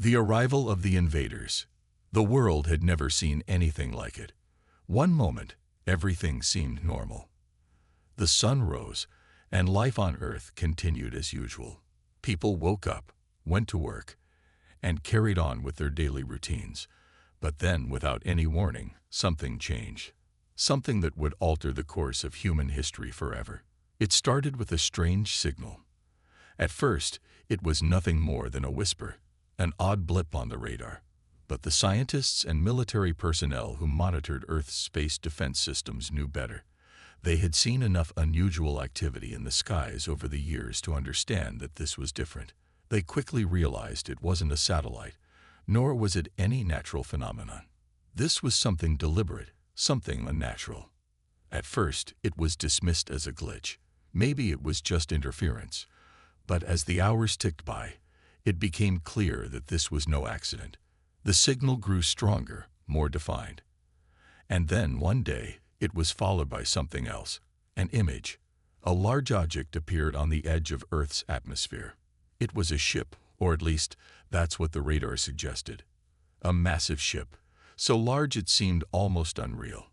The arrival of the invaders. The world had never seen anything like it. One moment, everything seemed normal. The sun rose, and life on Earth continued as usual. People woke up, went to work, and carried on with their daily routines. But then, without any warning, something changed. Something that would alter the course of human history forever. It started with a strange signal. At first, it was nothing more than a whisper, an odd blip on the radar. But the scientists and military personnel who monitored Earth's space defense systems knew better. They had seen enough unusual activity in the skies over the years to understand that this was different. They quickly realized it wasn't a satellite, nor was it any natural phenomenon. This was something deliberate, something unnatural. At first, it was dismissed as a glitch. Maybe it was just interference. But as the hours ticked by, it became clear that this was no accident. The signal grew stronger, more defined. And then, one day, it was followed by something else. An image. A large object appeared on the edge of Earth's atmosphere. It was a ship, or at least, that's what the radar suggested. A massive ship, so large it seemed almost unreal.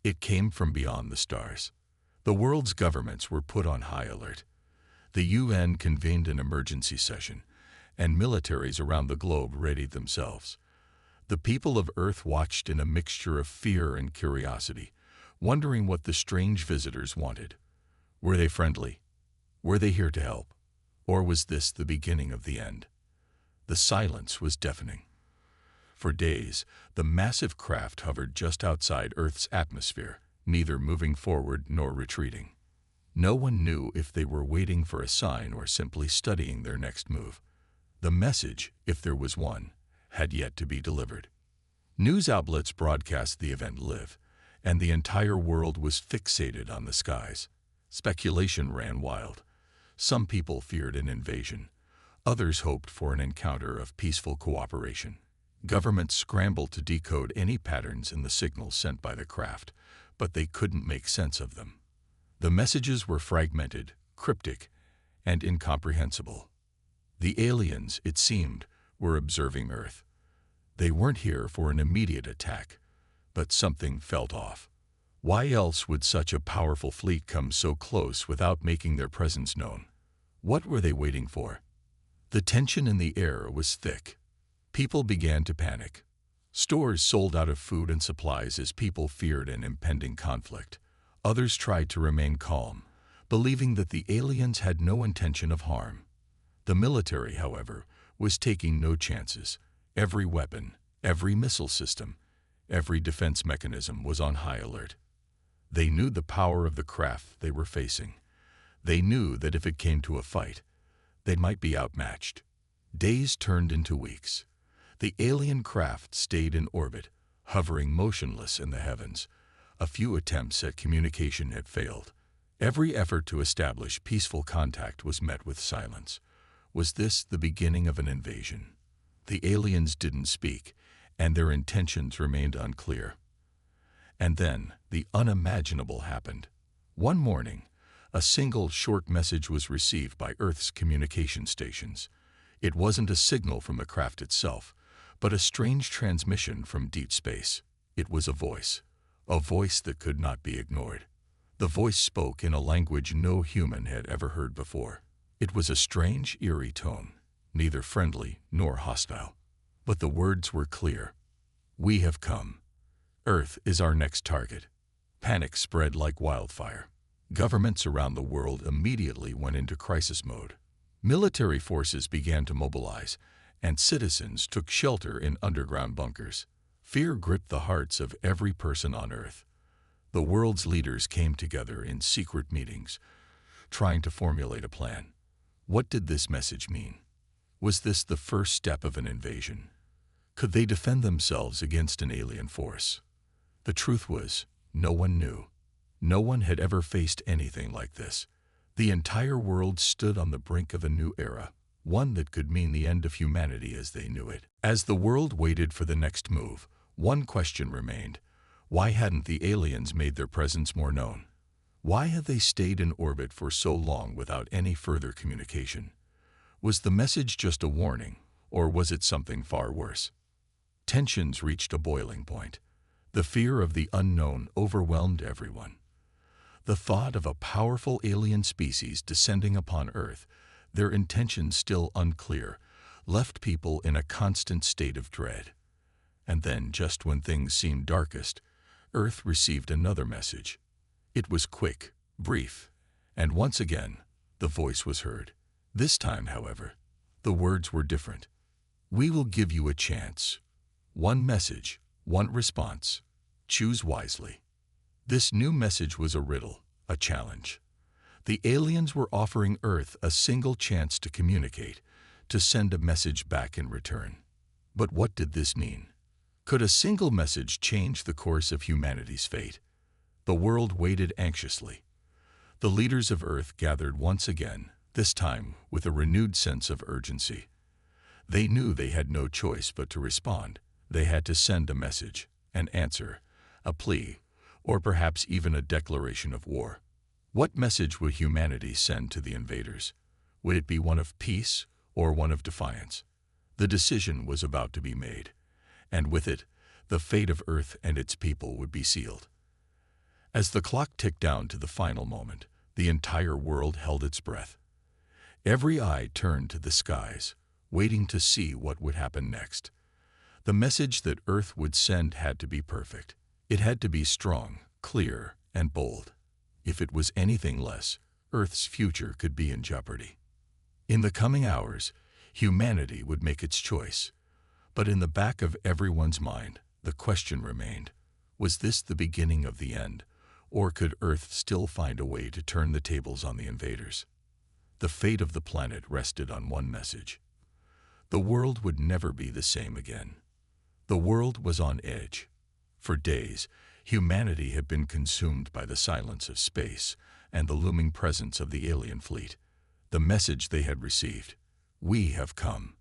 It came from beyond the stars. The world's governments were put on high alert. The UN convened an emergency session, and militaries around the globe readied themselves. The people of Earth watched in a mixture of fear and curiosity, wondering what the strange visitors wanted. Were they friendly? Were they here to help? Or was this the beginning of the end? The silence was deafening. For days, the massive craft hovered just outside Earth's atmosphere, neither moving forward nor retreating. No one knew if they were waiting for a sign or simply studying their next move. The message, if there was one, had yet to be delivered. News outlets broadcast the event live, and the entire world was fixated on the skies. Speculation ran wild. Some people feared an invasion. Others hoped for an encounter of peaceful cooperation. Governments scrambled to decode any patterns in the signals sent by the craft, but they couldn't make sense of them. The messages were fragmented, cryptic, and incomprehensible. The aliens, it seemed, were observing Earth. They weren't here for an immediate attack, but something felt off. Why else would such a powerful fleet come so close without making their presence known? What were they waiting for? The tension in the air was thick. People began to panic. Stores sold out of food and supplies as people feared an impending conflict. Others tried to remain calm, believing that the aliens had no intention of harm. The military, however, was taking no chances. Every weapon, every missile system, every defense mechanism was on high alert. They knew the power of the craft they were facing. They knew that if it came to a fight, they might be outmatched. Days turned into weeks. The alien craft stayed in orbit, hovering motionless in the heavens. A few attempts at communication had failed. Every effort to establish peaceful contact was met with silence. Was this the beginning of an invasion? The aliens didn't speak, and their intentions remained unclear. And then, the unimaginable happened. One morning, a single short message was received by Earth's communication stations. It wasn't a signal from the craft itself, but a strange transmission from deep space. It was a voice that could not be ignored. The voice spoke in a language no human had ever heard before. It was a strange, eerie tone, neither friendly nor hostile. But the words were clear. "We have come. Earth is our next target." Panic spread like wildfire. Governments around the world immediately went into crisis mode. Military forces began to mobilize, and citizens took shelter in underground bunkers. Fear gripped the hearts of every person on Earth. The world's leaders came together in secret meetings, trying to formulate a plan. What did this message mean? Was this the first step of an invasion? Could they defend themselves against an alien force? The truth was, no one knew. No one had ever faced anything like this. The entire world stood on the brink of a new era, one that could mean the end of humanity as they knew it. As the world waited for the next move, one question remained. Why hadn't the aliens made their presence more known? Why had they stayed in orbit for so long without any further communication? Was the message just a warning, Or was it something far worse? Tensions reached a boiling point. The fear of the unknown overwhelmed everyone. The thought of a powerful alien species descending upon Earth, their intentions still unclear, left people in a constant state of dread. And then, just when things seemed darkest, Earth received another message. It was quick, brief, and once again, the voice was heard. This time, however, the words were different. We will give you a chance. One message, one response. Choose wisely. This new message was a riddle, a challenge. The aliens were offering Earth a single chance to communicate, to send a message back in return. But what did this mean? Could a single message change the course of humanity's fate? The world waited anxiously. The leaders of Earth gathered once again, this time with a renewed sense of urgency. They knew they had no choice but to respond. They had to send a message, an answer, a plea, or perhaps even a declaration of war. What message would humanity send to the invaders? Would it be one of peace or one of defiance? The decision was about to be made, and with it, the fate of Earth and its people would be sealed. As the clock ticked down to the final moment, the entire world held its breath. Every eye turned to the skies, waiting to see what would happen next. The message that Earth would send had to be perfect. It had to be strong, clear, and bold. If it was anything less, Earth's future could be in jeopardy. In the coming hours, humanity would make its choice. But in the back of everyone's mind, the question remained, was this the beginning of the end, or could Earth still find a way to turn the tables on the invaders? The fate of the planet rested on one message. The world would never be the same again. The world was on edge. For days, humanity had been consumed by the silence of space and the looming presence of the alien fleet. The message they had received, "We have come.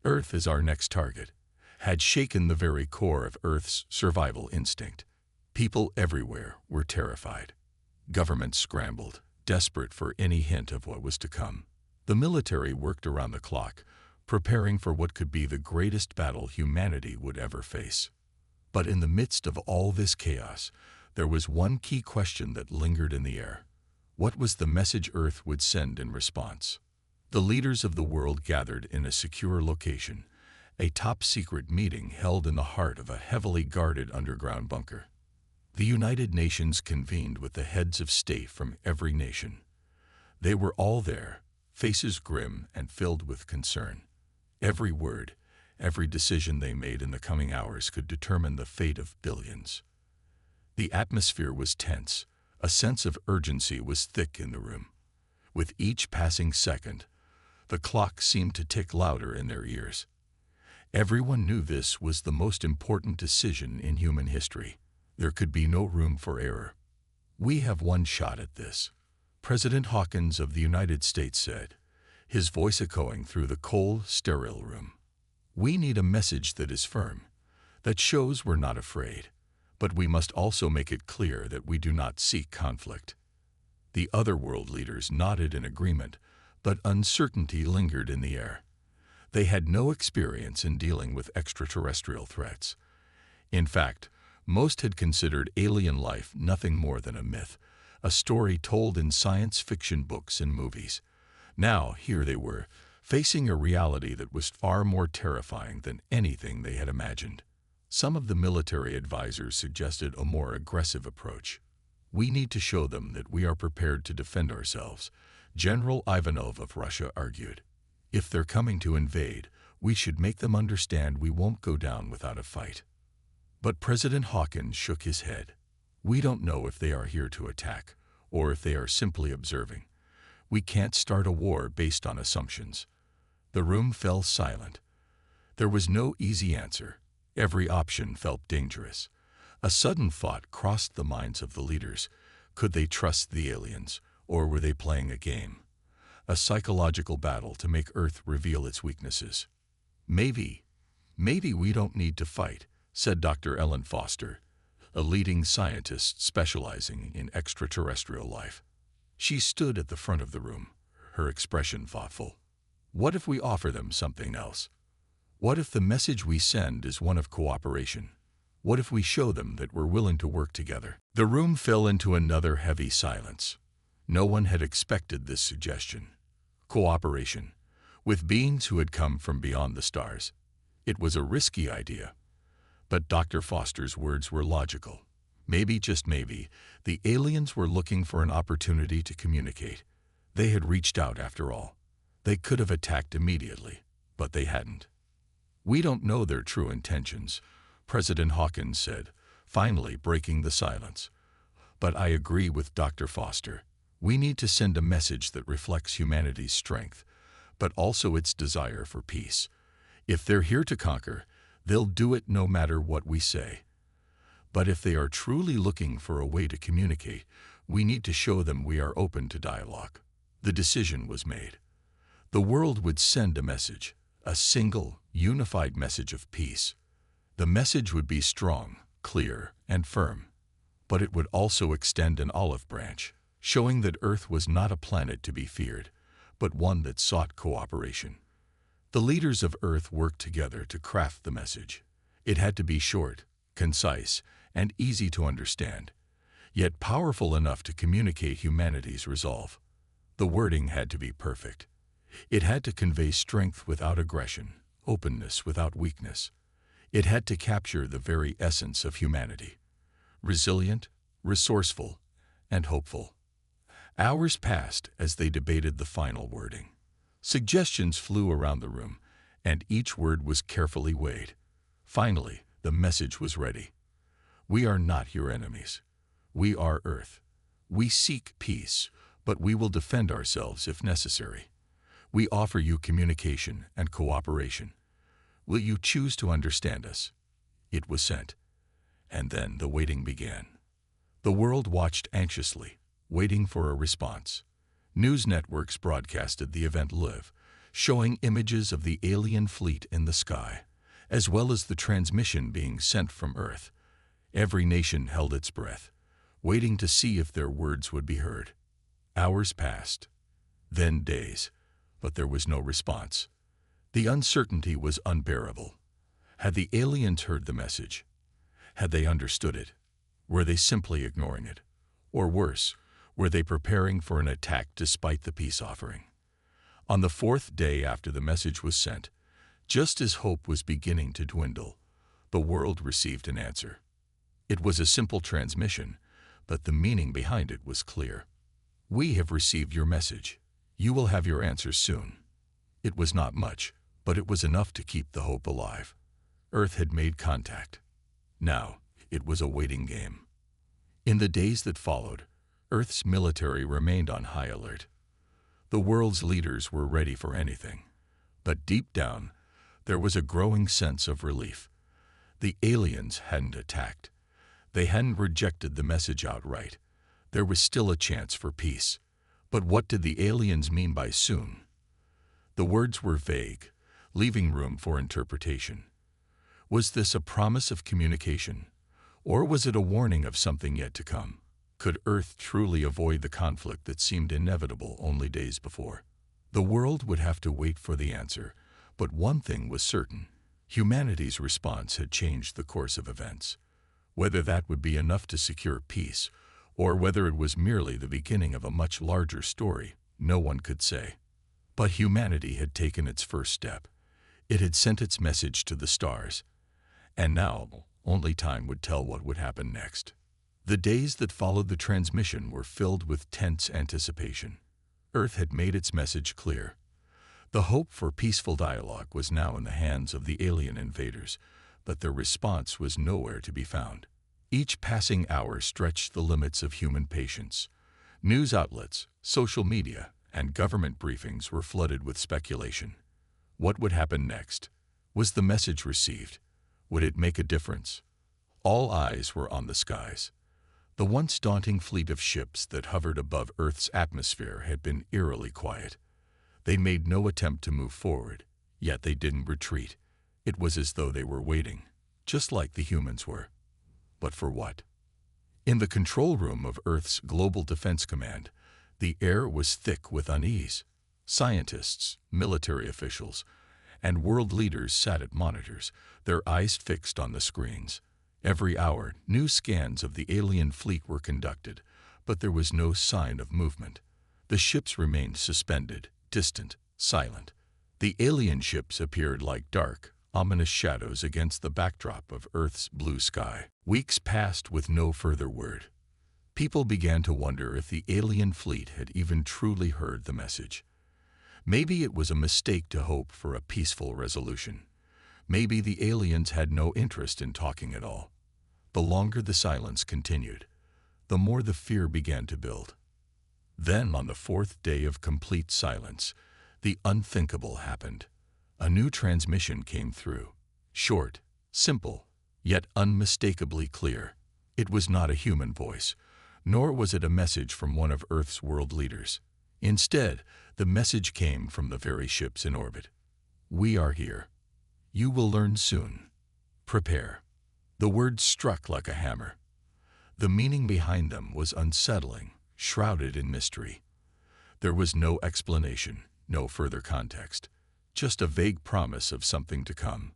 Earth is our next target," had shaken the very core of Earth's survival instinct. People everywhere were terrified. Governments scrambled, desperate for any hint of what was to come. The military worked around the clock, preparing for what could be the greatest battle humanity would ever face. But in the midst of all this chaos, there was one key question that lingered in the air. What was the message Earth would send in response? The leaders of the world gathered in a secure location, a top-secret meeting held in the heart of a heavily guarded underground bunker. The United Nations convened with the heads of state from every nation. They were all there, faces grim and filled with concern. Every word, every decision they made in the coming hours could determine the fate of billions. The atmosphere was tense. A sense of urgency was thick in the room. With each passing second, the clock seemed to tick louder in their ears. Everyone knew this was the most important decision in human history. There could be no room for error. "We have one shot at this," President Hawkins of the United States said, his voice echoing through the cold, sterile room. "We need a message that is firm, that shows we're not afraid, but we must also make it clear that we do not seek conflict." The other world leaders nodded in agreement, but uncertainty lingered in the air. They had no experience in dealing with extraterrestrial threats. In fact, most had considered alien life nothing more than a myth, a story told in science fiction books and movies. Now, here they were, facing a reality that was far more terrifying than anything they had imagined. Some of the military advisors suggested a more aggressive approach. "We need to show them that we are prepared to defend ourselves," General Ivanov of Russia argued. "If they're coming to invade, we should make them understand we won't go down without a fight." But President Hawkins shook his head. "We don't know if they are here to attack, or if they are simply observing. We can't start a war based on assumptions." The room fell silent. There was no easy answer. Every option felt dangerous. A sudden thought crossed the minds of the leaders. Could they trust the aliens, or were they playing a game? A psychological battle to make Earth reveal its weaknesses. Maybe we don't need to fight," said Dr. Ellen Foster, a leading scientist specializing in extraterrestrial life. She stood at the front of the room, her expression thoughtful. "What if we offer them something else? What if the message we send is one of cooperation? What if we show them that we're willing to work together? The room fell into another heavy silence. No one had expected this suggestion. Cooperation, with beings who had come from beyond the stars. It was a risky idea. But Dr. Foster's words were logical. Maybe, just maybe, the aliens were looking for an opportunity to communicate. They had reached out after all. They could have attacked immediately, but they hadn't. "We don't know their true intentions," President Hawkins said, finally breaking the silence. "But I agree with Dr. Foster. We need to send a message that reflects humanity's strength, but also its desire for peace. If they're here to conquer, they'll do it no matter what we say. But if they are truly looking for a way to communicate, we need to show them we are open to dialogue." The decision was made. The world would send a message, a single, unified message of peace. The message would be strong, clear, and firm. But it would also extend an olive branch, showing that Earth was not a planet to be feared, but one that sought cooperation. The leaders of Earth worked together to craft the message. It had to be short, concise, and easy to understand, yet powerful enough to communicate humanity's resolve. The wording had to be perfect. It had to convey strength without aggression, openness without weakness. It had to capture the very essence of humanity: resilient, resourceful, and hopeful. Hours passed as they debated the final wording. Suggestions flew around the room, and each word was carefully weighed. Finally, the message was ready. "We are not your enemies. We are Earth. We seek peace, but we will defend ourselves if necessary. We offer you communication and cooperation. Will you choose to understand us?" It was sent. And then the waiting began. The world watched anxiously, waiting for a response. News networks broadcasted the event live, showing images of the alien fleet in the sky, as well as the transmission being sent from Earth. Every nation held its breath, waiting to see if their words would be heard. Hours passed, then days, but there was no response. The uncertainty was unbearable. Had the aliens heard the message? Had they understood it? Were they simply ignoring it? Or worse, were they preparing for an attack despite the peace offering? On the fourth day after the message was sent, just as hope was beginning to dwindle, the world received an answer. It was a simple transmission, but the meaning behind it was clear. "We have received your message. You will have your answers soon." It was not much, but it was enough to keep the hope alive. Earth had made contact. Now, it was a waiting game. In the days that followed, Earth's military remained on high alert. The world's leaders were ready for anything. But deep down, there was a growing sense of relief. The aliens hadn't attacked. They hadn't rejected the message outright. There was still a chance for peace. But what did the aliens mean by soon? The words were vague, leaving room for interpretation. Was this a promise of communication? Or was it a warning of something yet to come? Could Earth truly avoid the conflict that seemed inevitable only days before? The world would have to wait for the answer, but one thing was certain. Humanity's response had changed the course of events. Whether that would be enough to secure peace, or whether it was merely the beginning of a much larger story, no one could say. But humanity had taken its first step. It had sent its message to the stars. And now, only time would tell what would happen next. The days that followed the transmission were filled with tense anticipation. Earth had made its message clear. The hope for peaceful dialogue was now in the hands of the alien invaders, but their response was nowhere to be found. Each passing hour stretched the limits of human patience. News outlets, social media, and government briefings were flooded with speculation. What would happen next? Was the message received? Would it make a difference? All eyes were on the skies. The once daunting fleet of ships that hovered above Earth's atmosphere had been eerily quiet. They made no attempt to move forward, yet they didn't retreat. It was as though they were waiting, just like the humans were. But for what? In the control room of Earth's Global Defense Command, the air was thick with unease. Scientists, military officials, and world leaders sat at monitors, their eyes fixed on the screens. Every hour, new scans of the alien fleet were conducted, but there was no sign of movement. The ships remained suspended, distant, silent. The alien ships appeared like dark, ominous shadows against the backdrop of Earth's blue sky. Weeks passed with no further word. People began to wonder if the alien fleet had even truly heard the message. Maybe it was a mistake to hope for a peaceful resolution. Maybe the aliens had no interest in talking at all. The longer the silence continued, the more the fear began to build. Then, on the fourth day of complete silence, the unthinkable happened. A new transmission came through. Short, simple, yet unmistakably clear. It was not a human voice, nor was it a message from one of Earth's world leaders. Instead, the message came from the very ships in orbit. "We are here. You will learn soon. Prepare." The words struck like a hammer. The meaning behind them was unsettling, shrouded in mystery. There was no explanation, no further context, just a vague promise of something to come.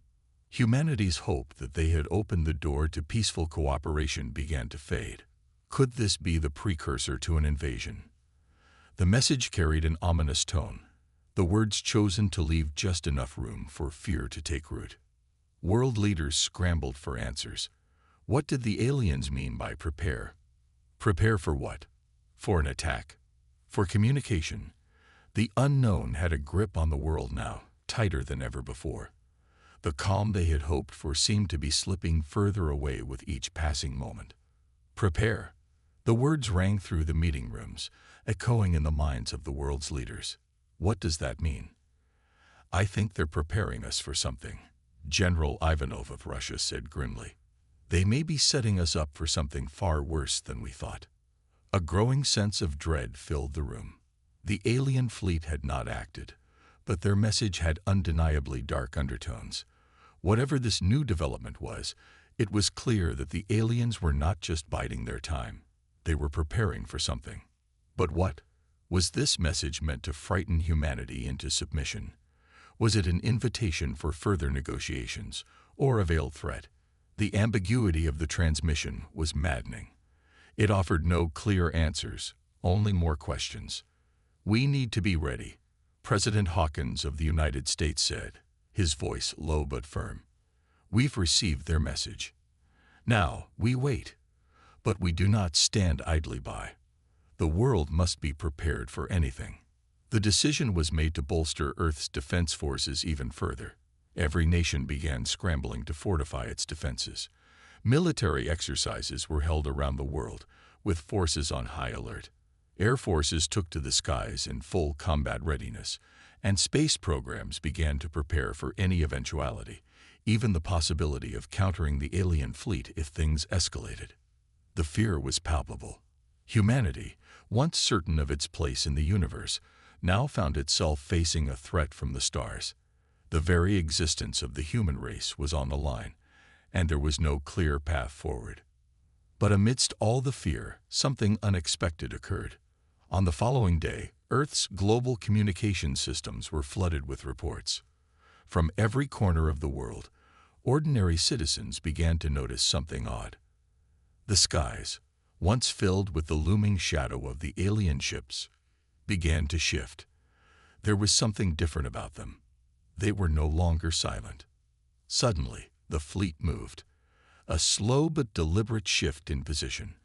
Humanity's hope that they had opened the door to peaceful cooperation began to fade. Could this be the precursor to an invasion? The message carried an ominous tone, the words chosen to leave just enough room for fear to take root. World leaders scrambled for answers. What did the aliens mean by prepare? Prepare for what? For an attack? For communication? The unknown had a grip on the world now, tighter than ever before. The calm they had hoped for seemed to be slipping further away with each passing moment. Prepare. The words rang through the meeting rooms, echoing in the minds of the world's leaders. What does that mean? "I think they're preparing us for something," General Ivanov of Russia said grimly. "They may be setting us up for something far worse than we thought." A growing sense of dread filled the room. The alien fleet had not acted, but their message had undeniably dark undertones. Whatever this new development was, it was clear that the aliens were not just biding their time. They were preparing for something. But what? Was this message meant to frighten humanity into submission? Was it an invitation for further negotiations, or a veiled threat? The ambiguity of the transmission was maddening. It offered no clear answers, only more questions. "We need to be ready," President Hawkins of the United States said, his voice low but firm. "We've received their message. Now, we wait. But we do not stand idly by. The world must be prepared for anything." The decision was made to bolster Earth's defense forces even further. Every nation began scrambling to fortify its defenses. Military exercises were held around the world, with forces on high alert. Air forces took to the skies in full combat readiness, and space programs began to prepare for any eventuality, even the possibility of countering the alien fleet if things escalated. The fear was palpable. Humanity, once certain of its place in the universe, now found itself facing a threat from the stars. The very existence of the human race was on the line, and there was no clear path forward. But amidst all the fear, something unexpected occurred. On the following day, Earth's global communication systems were flooded with reports. From every corner of the world, ordinary citizens began to notice something odd. The skies, once filled with the looming shadow of the alien ships, began to shift. There was something different about them. They were no longer silent. Suddenly, the fleet moved. A slow but deliberate shift in position.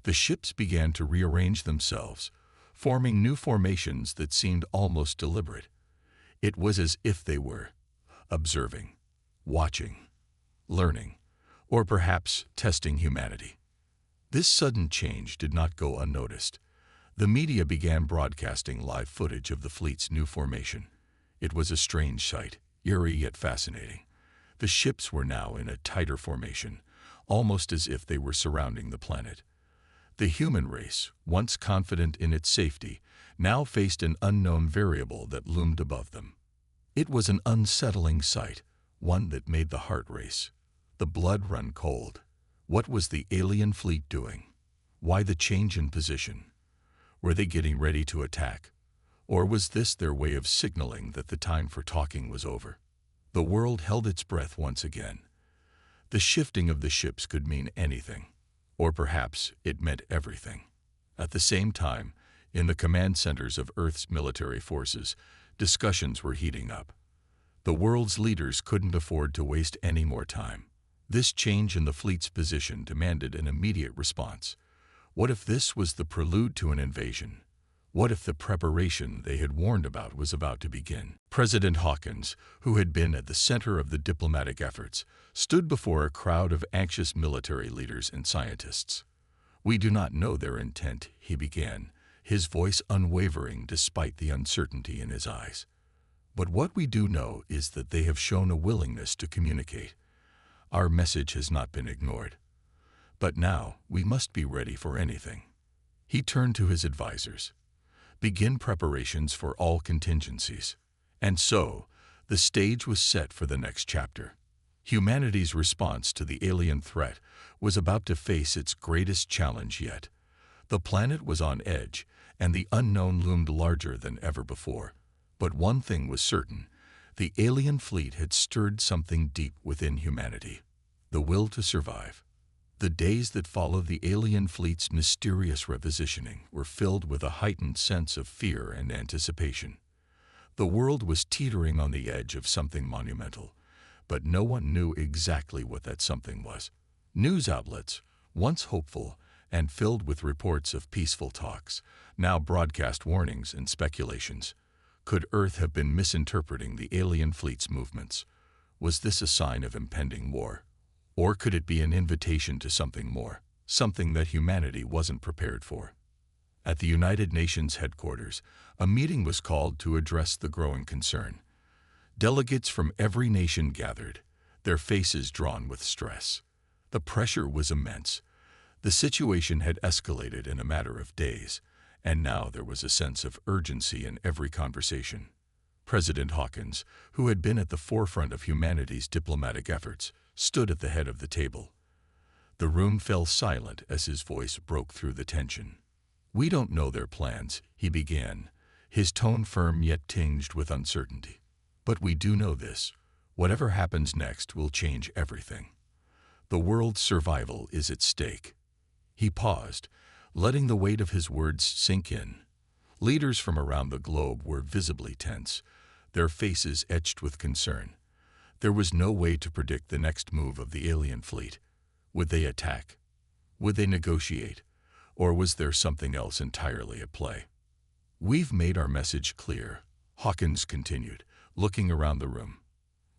The ships began to rearrange themselves, forming new formations that seemed almost deliberate. It was as if they were observing, watching, learning, or perhaps testing humanity. This sudden change did not go unnoticed. The media began broadcasting live footage of the fleet's new formation. It was a strange sight, eerie yet fascinating. The ships were now in a tighter formation, almost as if they were surrounding the planet. The human race, once confident in its safety, now faced an unknown variable that loomed above them. It was an unsettling sight, one that made the heart race, the blood run cold. What was the alien fleet doing? Why the change in position? Were they getting ready to attack? Or was this their way of signaling that the time for talking was over? The world held its breath once again. The shifting of the ships could mean anything, or perhaps it meant everything. At the same time, in the command centers of Earth's military forces, discussions were heating up. The world's leaders couldn't afford to waste any more time. This change in the fleet's position demanded an immediate response. What if this was the prelude to an invasion? What if the preparation they had warned about was about to begin? President Hawkins, who had been at the center of the diplomatic efforts, stood before a crowd of anxious military leaders and scientists. "We do not know their intent," he began, his voice unwavering despite the uncertainty in his eyes. "But what we do know is that they have shown a willingness to communicate. Our message has not been ignored. But now we must be ready for anything." He turned to his advisors. "Begin preparations for all contingencies." And so, the stage was set for the next chapter. Humanity's response to the alien threat was about to face its greatest challenge yet. The planet was on edge, and the unknown loomed larger than ever before. But one thing was certain: the alien fleet had stirred something deep within humanity, the will to survive. The days that followed the alien fleet's mysterious repositioning were filled with a heightened sense of fear and anticipation. The world was teetering on the edge of something monumental, but no one knew exactly what that something was. News outlets, once hopeful and filled with reports of peaceful talks, now broadcast warnings and speculations. Could Earth have been misinterpreting the alien fleet's movements? Was this a sign of impending war? Or could it be an invitation to something more, something that humanity wasn't prepared for? At the United Nations headquarters, a meeting was called to address the growing concern. Delegates from every nation gathered, their faces drawn with stress. The pressure was immense. The situation had escalated in a matter of days, and now there was a sense of urgency in every conversation. President Hawkins, who had been at the forefront of humanity's diplomatic efforts, stood at the head of the table. The room fell silent as his voice broke through the tension. "We don't know their plans," he began, his tone firm yet tinged with uncertainty. "But we do know this: whatever happens next will change everything. The world's survival is at stake." He paused, letting the weight of his words sink in. Leaders from around the globe were visibly tense, their faces etched with concern. There was no way to predict the next move of the alien fleet. Would they attack? Would they negotiate? Or was there something else entirely at play? "We've made our message clear," Hawkins continued, looking around the room.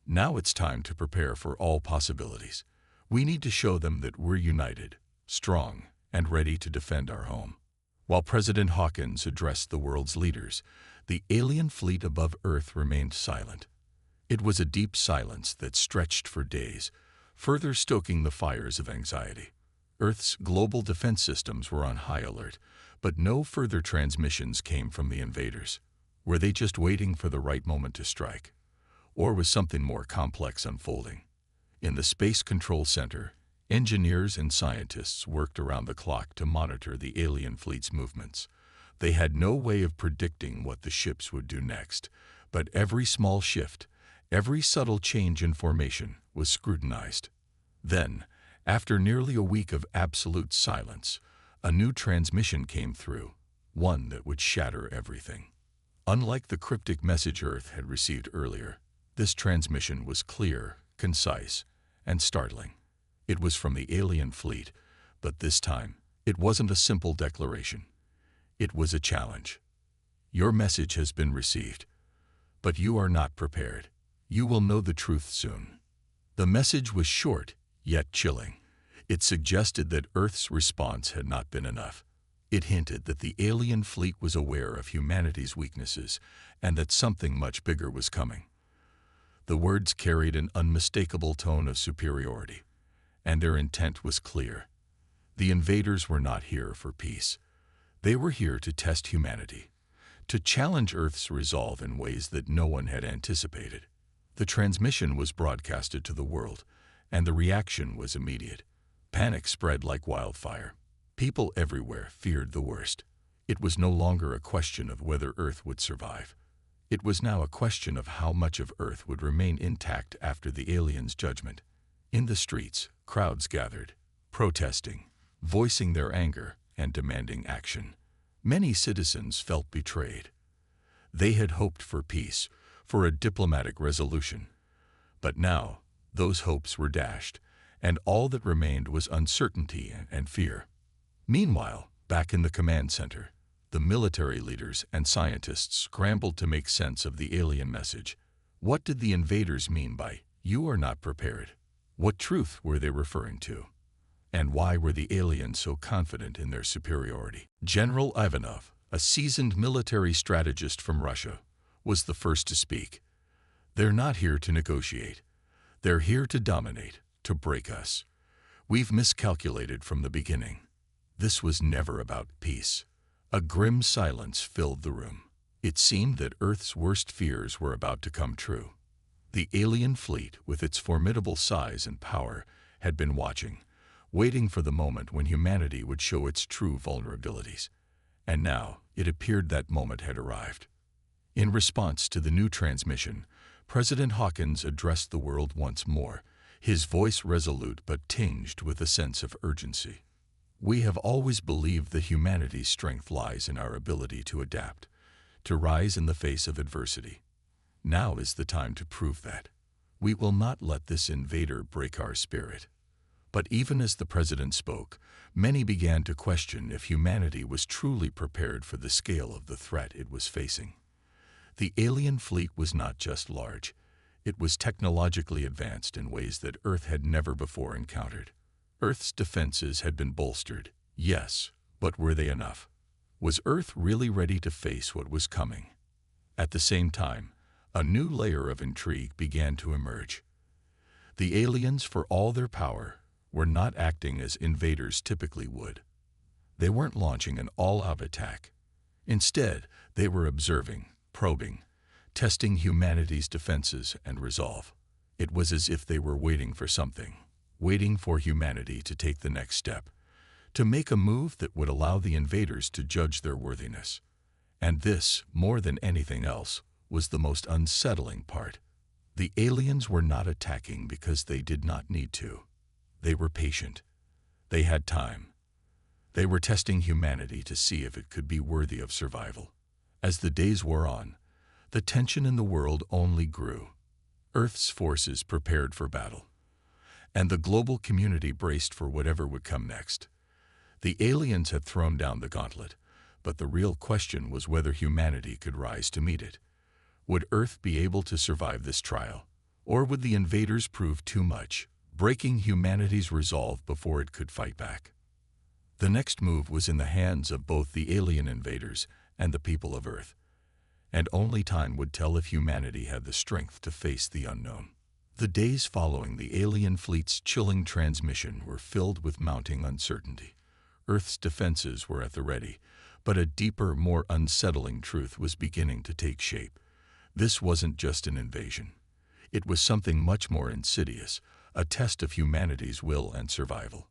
"Now it's time to prepare for all possibilities. We need to show them that we're united, strong, and ready to defend our home." While President Hawkins addressed the world's leaders, the alien fleet above Earth remained silent. It was a deep silence that stretched for days, further stoking the fires of anxiety. Earth's global defense systems were on high alert, but no further transmissions came from the invaders. Were they just waiting for the right moment to strike? Or was something more complex unfolding? In the Space Control Center, engineers and scientists worked around the clock to monitor the alien fleet's movements. They had no way of predicting what the ships would do next, but every small shift, every subtle change in formation was scrutinized. Then, after nearly a week of absolute silence, a new transmission came through, one that would shatter everything. Unlike the cryptic message Earth had received earlier, this transmission was clear, concise, and startling. It was from the alien fleet, but this time, it wasn't a simple declaration. It was a challenge. "Your message has been received, but you are not prepared. You will know the truth soon." The message was short, yet chilling. It suggested that Earth's response had not been enough. It hinted that the alien fleet was aware of humanity's weaknesses and that something much bigger was coming. The words carried an unmistakable tone of superiority, and their intent was clear. The invaders were not here for peace. They were here to test humanity, to challenge Earth's resolve in ways that no one had anticipated. The transmission was broadcasted to the world, and the reaction was immediate. Panic spread like wildfire. People everywhere feared the worst. It was no longer a question of whether Earth would survive. It was now a question of how much of Earth would remain intact after the aliens' judgment. In the streets, crowds gathered, protesting, voicing their anger, and demanding action. Many citizens felt betrayed. They had hoped for peace, for a diplomatic resolution. But now, those hopes were dashed, and all that remained was uncertainty and fear. Meanwhile, back in the command center, the military leaders and scientists scrambled to make sense of the alien message. What did the invaders mean by, "You are not prepared"? What truth were they referring to? And why were the aliens so confident in their superiority? General Ivanov, a seasoned military strategist from Russia, was the first to speak. "They're not here to negotiate. They're here to dominate, to break us. We've miscalculated from the beginning." This was never about peace. A grim silence filled the room. It seemed that Earth's worst fears were about to come true. The alien fleet, with its formidable size and power, had been watching, waiting for the moment when humanity would show its true vulnerabilities. And now, it appeared that moment had arrived. In response to the new transmission, President Hawkins addressed the world once more, his voice resolute but tinged with a sense of urgency. "We have always believed that humanity's strength lies in our ability to adapt, to rise in the face of adversity. Now is the time to prove that. We will not let this invader break our spirit." But even as the president spoke, many began to question if humanity was truly prepared for the scale of the threat it was facing. The alien fleet was not just large. It was technologically advanced in ways that Earth had never before encountered. Earth's defenses had been bolstered, yes, but were they enough? Was Earth really ready to face what was coming? At the same time, a new layer of intrigue began to emerge. The aliens, for all their power, were not acting as invaders typically would. They weren't launching an all-out attack. Instead, they were observing, probing, testing humanity's defenses and resolve. It was as if they were waiting for something, waiting for humanity to take the next step, to make a move that would allow the invaders to judge their worthiness. And this, more than anything else, was the most unsettling part. The aliens were not attacking because they did not need to. They were patient. They had time. They were testing humanity to see if it could be worthy of survival. As the days wore on, the tension in the world only grew. Earth's forces prepared for battle, and the global community braced for whatever would come next. The aliens had thrown down the gauntlet, but the real question was whether humanity could rise to meet it. Would Earth be able to survive this trial, or would the invaders prove too much, breaking humanity's resolve before it could fight back? The next move was in the hands of both the alien invaders and the people of Earth, and only time would tell if humanity had the strength to face the unknown. The days following the alien fleet's chilling transmission were filled with mounting uncertainty. Earth's defenses were at the ready, but a deeper, more unsettling truth was beginning to take shape. This wasn't just an invasion. It was something much more insidious, a test of humanity's will and survival.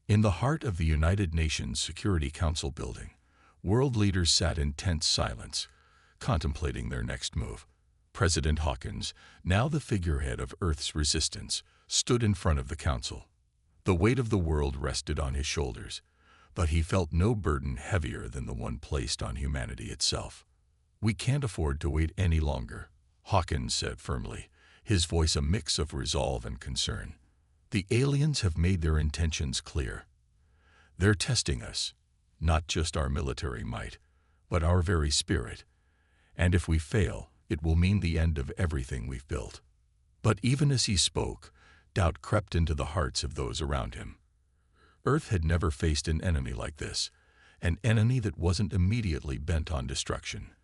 In the heart of the United Nations Security Council building, world leaders sat in tense silence, contemplating their next move. President Hawkins, now the figurehead of Earth's resistance, stood in front of the council. The weight of the world rested on his shoulders, but he felt no burden heavier than the one placed on humanity itself. "We can't afford to wait any longer," Hawkins said firmly, his voice a mix of resolve and concern. "The aliens have made their intentions clear. They're testing us, not just our military might, but our very spirit. And if we fail, it will mean the end of everything we've built." But even as he spoke, doubt crept into the hearts of those around him. Earth had never faced an enemy like this, an enemy that wasn't immediately bent on destruction,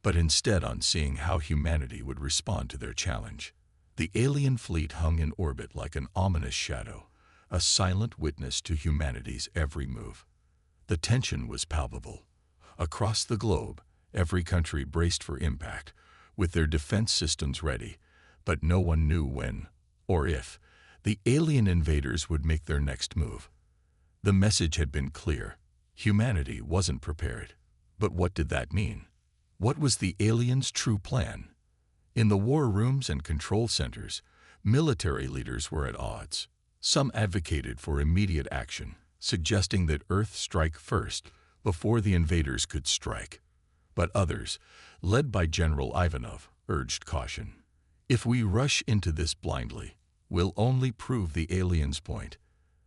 but instead on seeing how humanity would respond to their challenge. The alien fleet hung in orbit like an ominous shadow, a silent witness to humanity's every move. The tension was palpable. Across the globe, every country braced for impact, with their defense systems ready, but no one knew when, or if, the alien invaders would make their next move. The message had been clear. Humanity wasn't prepared. But what did that mean? What was the aliens' true plan? In the war rooms and control centers, military leaders were at odds. Some advocated for immediate action, suggesting that Earth strike first before the invaders could strike. But others, led by General Ivanov, urged caution. If we rush into this blindly, we'll only prove the aliens' point.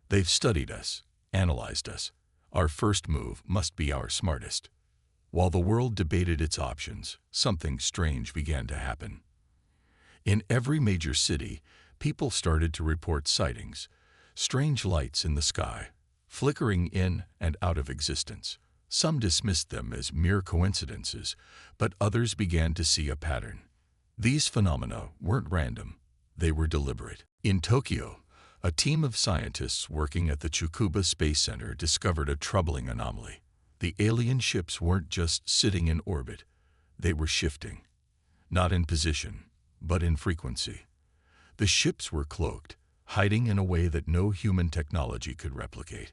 They've studied us, analyzed us. Our first move must be our smartest. While the world debated its options, something strange began to happen. In every major city, people started to report sightings, strange lights in the sky, flickering in and out of existence. Some dismissed them as mere coincidences, but others began to see a pattern. These phenomena weren't random, they were deliberate. In Tokyo, a team of scientists working at the Tsukuba Space Center discovered a troubling anomaly. The alien ships weren't just sitting in orbit, they were shifting. Not in position, but in frequency. The ships were cloaked, hiding in a way that no human technology could replicate.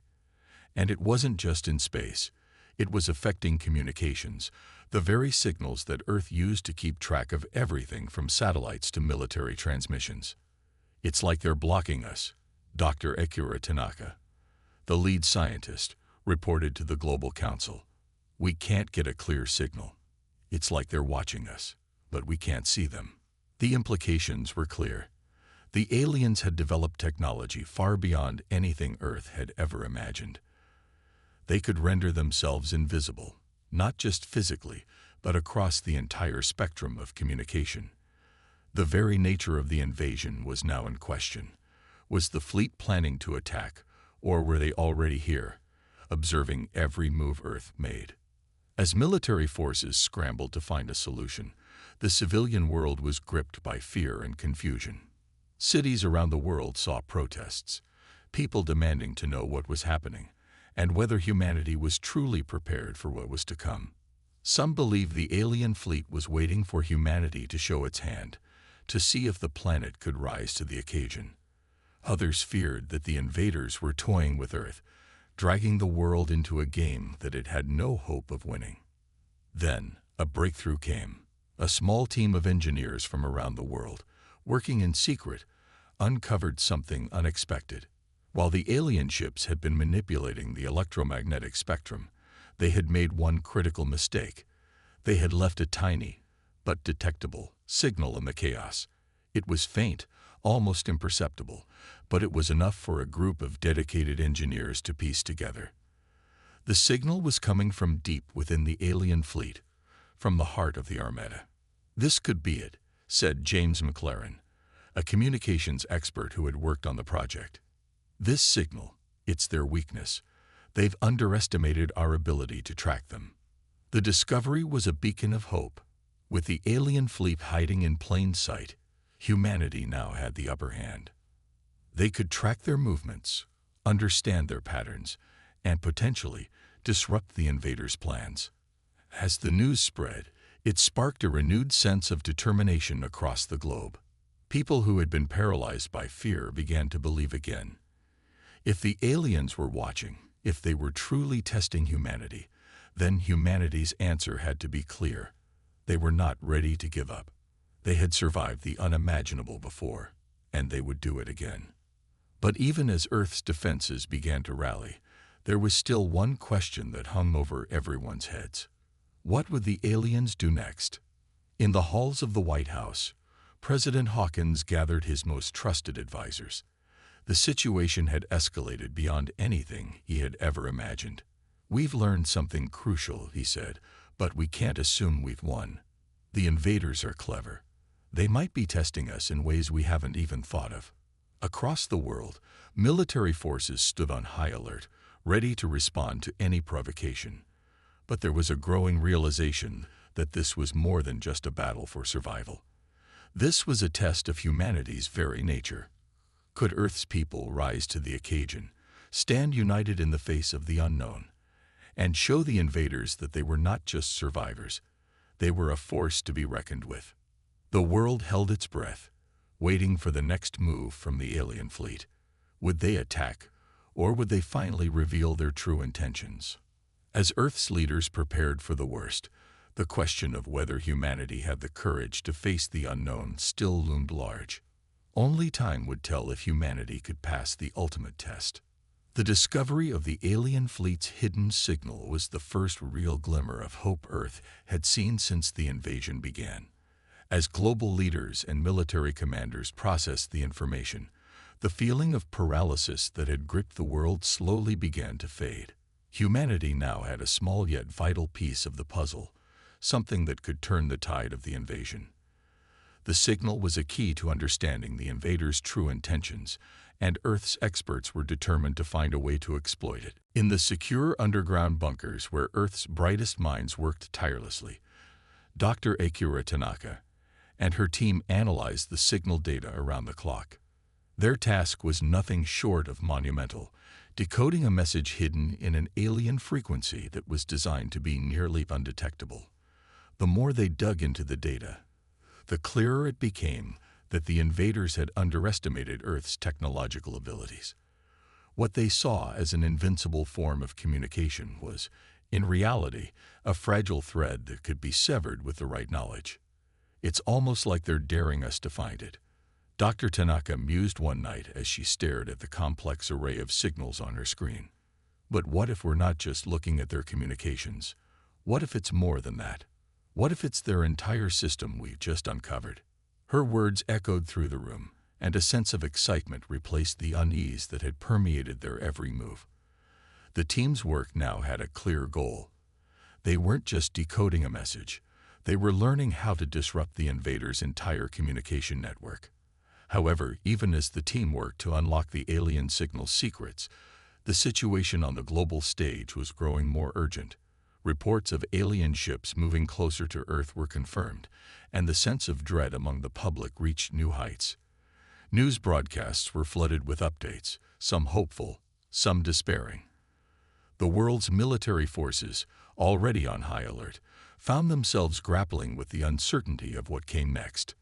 And it wasn't just in space. It was affecting communications, the very signals that Earth used to keep track of everything from satellites to military transmissions. It's like they're blocking us, Dr. Akira Tanaka, the lead scientist, reported to the Global Council. We can't get a clear signal. It's like they're watching us, but we can't see them. The implications were clear. The aliens had developed technology far beyond anything Earth had ever imagined. They could render themselves invisible, not just physically, but across the entire spectrum of communication. The very nature of the invasion was now in question. Was the fleet planning to attack, or were they already here, observing every move Earth made? As military forces scrambled to find a solution, the civilian world was gripped by fear and confusion. Cities around the world saw protests, people demanding to know what was happening, and whether humanity was truly prepared for what was to come. Some believed the alien fleet was waiting for humanity to show its hand, to see if the planet could rise to the occasion. Others feared that the invaders were toying with Earth, dragging the world into a game that it had no hope of winning. Then, a breakthrough came. A small team of engineers from around the world, working in secret, uncovered something unexpected. While the alien ships had been manipulating the electromagnetic spectrum, they had made one critical mistake. They had left a tiny, but detectable, signal in the chaos. It was faint, almost imperceptible, but it was enough for a group of dedicated engineers to piece together. The signal was coming from deep within the alien fleet, from the heart of the Armada. This could be it, said James McLaren, a communications expert who had worked on the project. This signal, it's their weakness. They've underestimated our ability to track them. The discovery was a beacon of hope. With the alien fleet hiding in plain sight, humanity now had the upper hand. They could track their movements, understand their patterns, and potentially disrupt the invaders' plans. As the news spread, it sparked a renewed sense of determination across the globe. People who had been paralyzed by fear began to believe again. If the aliens were watching, if they were truly testing humanity, then humanity's answer had to be clear. They were not ready to give up. They had survived the unimaginable before, and they would do it again. But even as Earth's defenses began to rally, there was still one question that hung over everyone's heads. What would the aliens do next? In the halls of the White House, President Hawkins gathered his most trusted advisors. The situation had escalated beyond anything he had ever imagined. We've learned something crucial, he said, but we can't assume we've won. The invaders are clever. They might be testing us in ways we haven't even thought of. Across the world, military forces stood on high alert, ready to respond to any provocation. But there was a growing realization that this was more than just a battle for survival. This was a test of humanity's very nature. Could Earth's people rise to the occasion, stand united in the face of the unknown, and show the invaders that they were not just survivors, they were a force to be reckoned with? The world held its breath, waiting for the next move from the alien fleet. Would they attack, or would they finally reveal their true intentions? As Earth's leaders prepared for the worst, The question of whether humanity had the courage to face the unknown still loomed large. Only time would tell if humanity could pass the ultimate test. The discovery of the alien fleet's hidden signal was the first real glimmer of hope Earth had seen since the invasion began. As global leaders and military commanders processed the information, the feeling of paralysis that had gripped the world slowly began to fade. Humanity now had a small yet vital piece of the puzzle, something that could turn the tide of the invasion. The signal was a key to understanding the invaders' true intentions, and Earth's experts were determined to find a way to exploit it. In the secure underground bunkers where Earth's brightest minds worked tirelessly, Dr. Akira Tanaka and her team analyzed the signal data around the clock. Their task was nothing short of monumental, decoding a message hidden in an alien frequency that was designed to be nearly undetectable. The more they dug into the data, the clearer it became that the invaders had underestimated Earth's technological abilities. What they saw as an invincible form of communication was, in reality, a fragile thread that could be severed with the right knowledge. It's almost like they're daring us to find it. Dr. Tanaka mused one night as she stared at the complex array of signals on her screen. But what if we're not just looking at their communications? What if it's more than that? What if it's their entire system we've just uncovered? Her words echoed through the room, and a sense of excitement replaced the unease that had permeated their every move. The team's work now had a clear goal. They weren't just decoding a message. They were learning how to disrupt the invaders' entire communication network. However, even as the team worked to unlock the alien signal's secrets, the situation on the global stage was growing more urgent. Reports of alien ships moving closer to Earth were confirmed, and the sense of dread among the public reached new heights. News broadcasts were flooded with updates, some hopeful, some despairing. The world's military forces, already on high alert, found themselves grappling with the uncertainty of what came next.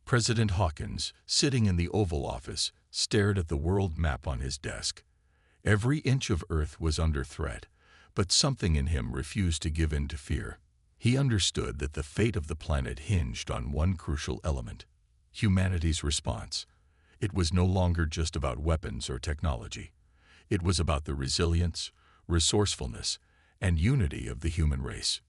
President Hawkins, sitting in the Oval Office, stared at the world map on his desk. Every inch of Earth was under threat, but something in him refused to give in to fear. He understood that the fate of the planet hinged on one crucial element: humanity's response. It was no longer just about weapons or technology. It was about the resilience, resourcefulness, and unity of the human race.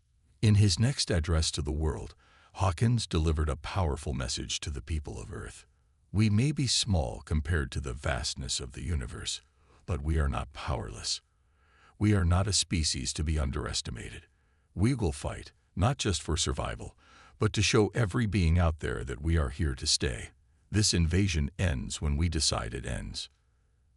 In his next address to the world, Hawkins delivered a powerful message to the people of Earth. We may be small compared to the vastness of the universe, but we are not powerless. We are not a species to be underestimated. We will fight, not just for survival, but to show every being out there that we are here to stay. This invasion ends when we decide it ends.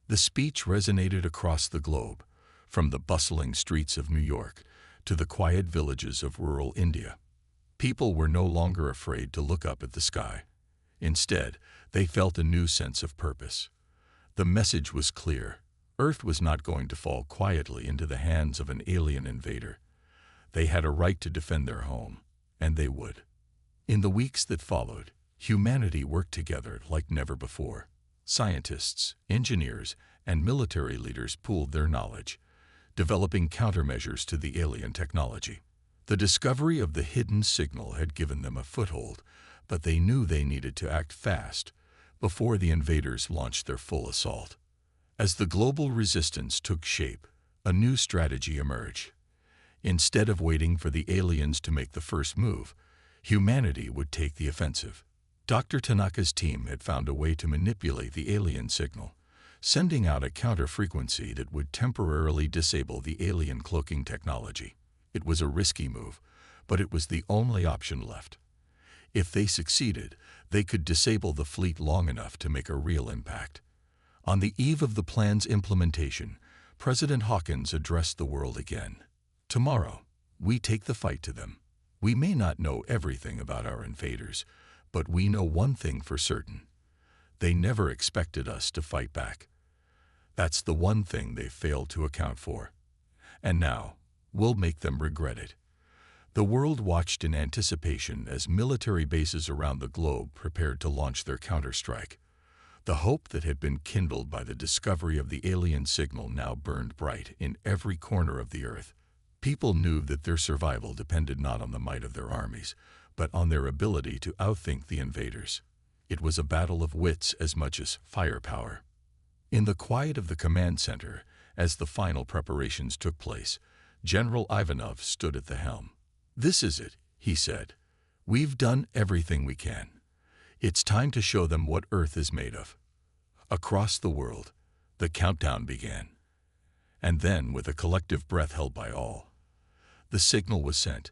The speech resonated across the globe, from the bustling streets of New York to the quiet villages of rural India. People were no longer afraid to look up at the sky. Instead, they felt a new sense of purpose. The message was clear. Earth was not going to fall quietly into the hands of an alien invader. They had a right to defend their home, and they would. In the weeks that followed, humanity worked together like never before. Scientists, engineers, and military leaders pooled their knowledge, developing countermeasures to the alien technology. The discovery of the hidden signal had given them a foothold, but they knew they needed to act fast before the invaders launched their full assault. As the global resistance took shape, a new strategy emerged. Instead of waiting for the aliens to make the first move, humanity would take the offensive. Dr. Tanaka's team had found a way to manipulate the alien signal, sending out a counter-frequency that would temporarily disable the alien cloaking technology. It was a risky move, but it was the only option left. If they succeeded, they could disable the fleet long enough to make a real impact. On the eve of the plan's implementation, President Hawkins addressed the world again. Tomorrow, we take the fight to them. We may not know everything about our invaders, but we know one thing for certain. They never expected us to fight back. That's the one thing they failed to account for. And now, we'll make them regret it. The world watched in anticipation as military bases around the globe prepared to launch their counterstrike. The hope that had been kindled by the discovery of the alien signal now burned bright in every corner of the Earth. People knew that their survival depended not on the might of their armies, but on their ability to outthink the invaders. It was a battle of wits as much as firepower. In the quiet of the command center, as the final preparations took place, General Ivanov stood at the helm. "This is it," he said. "We've done everything we can. It's time to show them what Earth is made of." Across the world, the countdown began. And then, with a collective breath held by all, the signal was sent.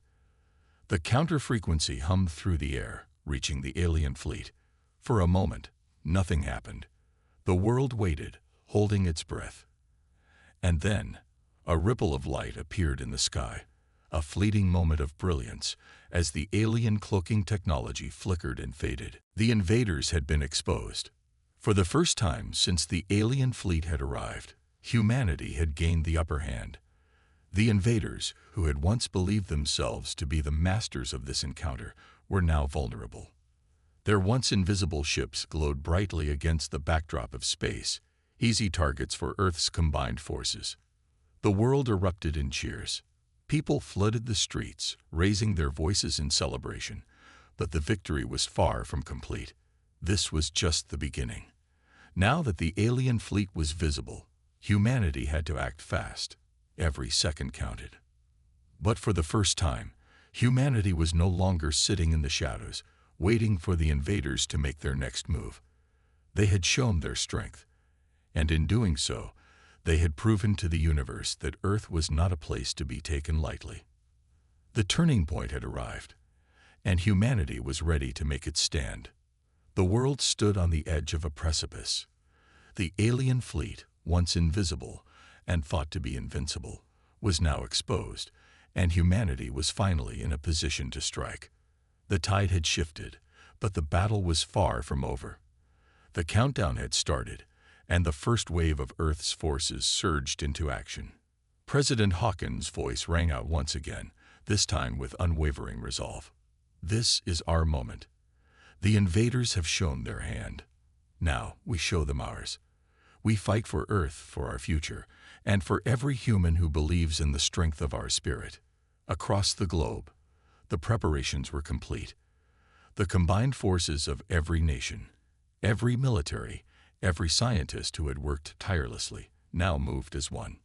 The counter-frequency hummed through the air, reaching the alien fleet. For a moment, nothing happened. The world waited, holding its breath. And then, a ripple of light appeared in the sky, a fleeting moment of brilliance, as the alien cloaking technology flickered and faded. The invaders had been exposed. For the first time since the alien fleet had arrived, humanity had gained the upper hand. The invaders, who had once believed themselves to be the masters of this encounter, were now vulnerable. Their once invisible ships glowed brightly against the backdrop of space, easy targets for Earth's combined forces. The world erupted in cheers. People flooded the streets, raising their voices in celebration. But the victory was far from complete. This was just the beginning. Now that the alien fleet was visible, humanity had to act fast. Every second counted. But for the first time, humanity was no longer sitting in the shadows, waiting for the invaders to make their next move. They had shown their strength, and in doing so, they had proven to the universe that Earth was not a place to be taken lightly. The turning point had arrived, and humanity was ready to make its stand. The world stood on the edge of a precipice. The alien fleet, once invisible and thought to be invincible, was now exposed, and humanity was finally in a position to strike. The tide had shifted, but the battle was far from over. The countdown had started, and the first wave of Earth's forces surged into action. President Hawkins' voice rang out once again, this time with unwavering resolve. "This is our moment. The invaders have shown their hand. Now we show them ours. We fight for Earth, for our future, and for every human who believes in the strength of our spirit." Across the globe, the preparations were complete. The combined forces of every nation, every military, every scientist who had worked tirelessly, now moved as one.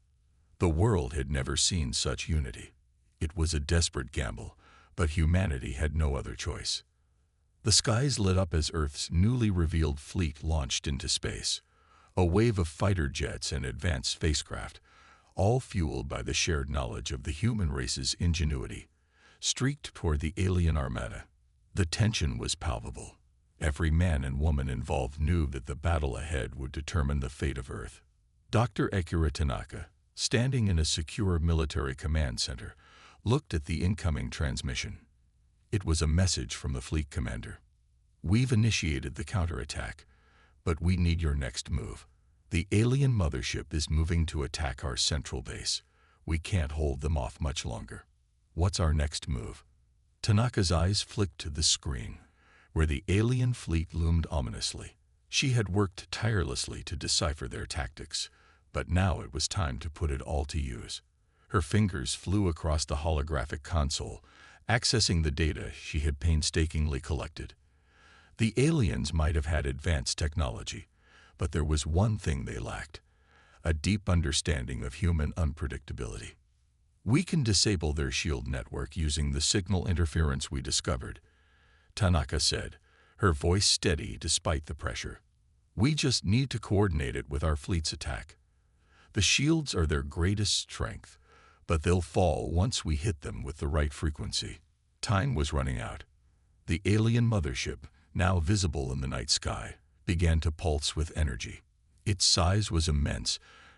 The world had never seen such unity. It was a desperate gamble, but humanity had no other choice. The skies lit up as Earth's newly revealed fleet launched into space. A wave of fighter jets and advanced spacecraft, all fueled by the shared knowledge of the human race's ingenuity, streaked toward the alien armada. The tension was palpable. Every man and woman involved knew that the battle ahead would determine the fate of Earth. Dr. Akira Tanaka, standing in a secure military command center, looked at the incoming transmission. It was a message from the fleet commander. "We've initiated the counterattack, but we need your next move. The alien mothership is moving to attack our central base. We can't hold them off much longer. What's our next move?" Tanaka's eyes flicked to the screen, where the alien fleet loomed ominously. She had worked tirelessly to decipher their tactics, but now it was time to put it all to use. Her fingers flew across the holographic console, accessing the data she had painstakingly collected. The aliens might have had advanced technology, but there was one thing they lacked: a deep understanding of human unpredictability. "We can disable their shield network using the signal interference we discovered," Tanaka said, her voice steady despite the pressure. "We just need to coordinate it with our fleet's attack. The shields are their greatest strength, but they'll fall once we hit them with the right frequency." Time was running out. The alien mothership, now visible in the night sky, began to pulse with energy. Its size was immense,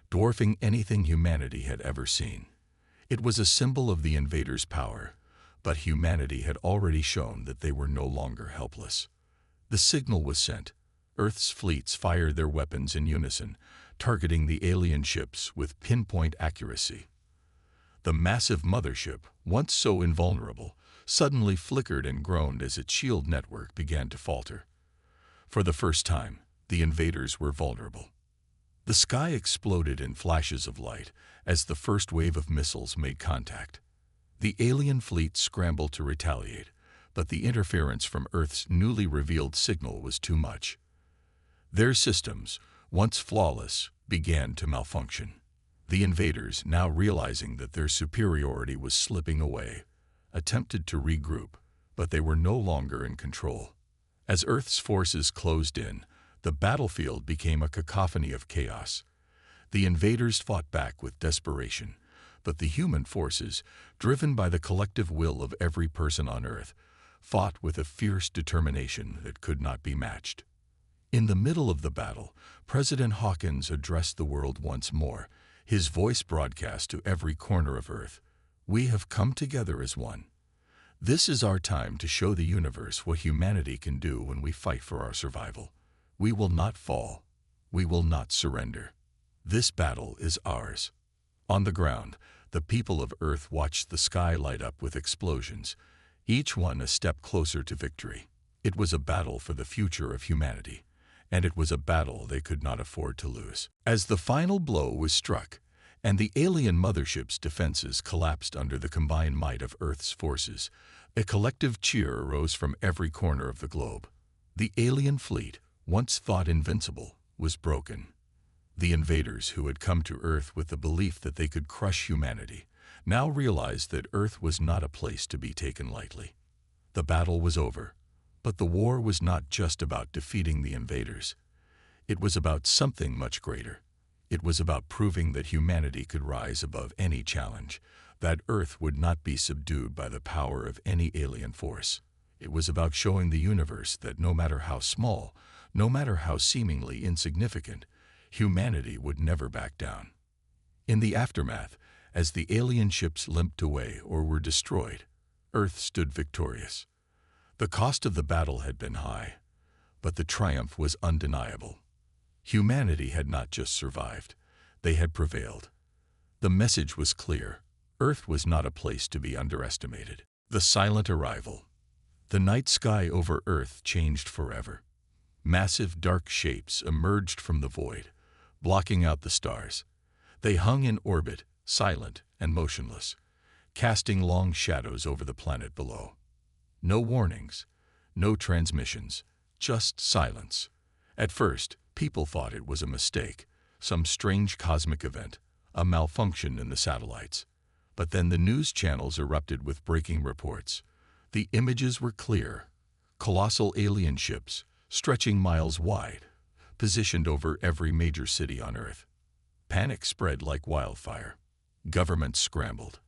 dwarfing anything humanity had ever seen. It was a symbol of the invaders' power, but humanity had already shown that they were no longer helpless. The signal was sent. Earth's fleets fired their weapons in unison, targeting the alien ships with pinpoint accuracy. The massive mothership, once so invulnerable, suddenly flickered and groaned as its shield network began to falter. For the first time, the invaders were vulnerable. The sky exploded in flashes of light as the first wave of missiles made contact. The alien fleet scrambled to retaliate, but the interference from Earth's newly revealed signal was too much. Their systems, once flawless, began to malfunction. The invaders, now realizing that their superiority was slipping away, attempted to regroup, but they were no longer in control. As Earth's forces closed in, the battlefield became a cacophony of chaos. The invaders fought back with desperation, but the human forces, driven by the collective will of every person on Earth, fought with a fierce determination that could not be matched. In the middle of the battle, President Hawkins addressed the world once more, his voice broadcast to every corner of Earth. "We have come together as one. This is our time to show the universe what humanity can do when we fight for our survival. We will not fall. We will not surrender. This battle is ours." On the ground, the people of Earth watched the sky light up with explosions, each one a step closer to victory. It was a battle for the future of humanity, and it was a battle they could not afford to lose. As the final blow was struck, and the alien mothership's defenses collapsed under the combined might of Earth's forces, a collective cheer arose from every corner of the globe. The alien fleet, once thought invincible, was broken. The invaders, who had come to Earth with the belief that they could crush humanity, now realized that Earth was not a place to be taken lightly. The battle was over, but the war was not just about defeating the invaders. It was about something much greater. It was about proving that humanity could rise above any challenge, that Earth would not be subdued by the power of any alien force. It was about showing the universe that no matter how small, no matter how seemingly insignificant, humanity would never back down. In the aftermath, as the alien ships limped away or were destroyed, Earth stood victorious. The cost of the battle had been high, but the triumph was undeniable. Humanity had not just survived, they had prevailed. The message was clear. Earth was not a place to be underestimated. The silent arrival. The night sky over Earth changed forever. Massive dark shapes emerged from the void, blocking out the stars. They hung in orbit, silent and motionless, casting long shadows over the planet below. No warnings, no transmissions, just silence. At first, people thought it was a mistake, some strange cosmic event, a malfunction in the satellites. But then the news channels erupted with breaking reports. The images were clear. Colossal alien ships, stretching miles wide, positioned over every major city on Earth. Panic spread like wildfire. Governments scrambled.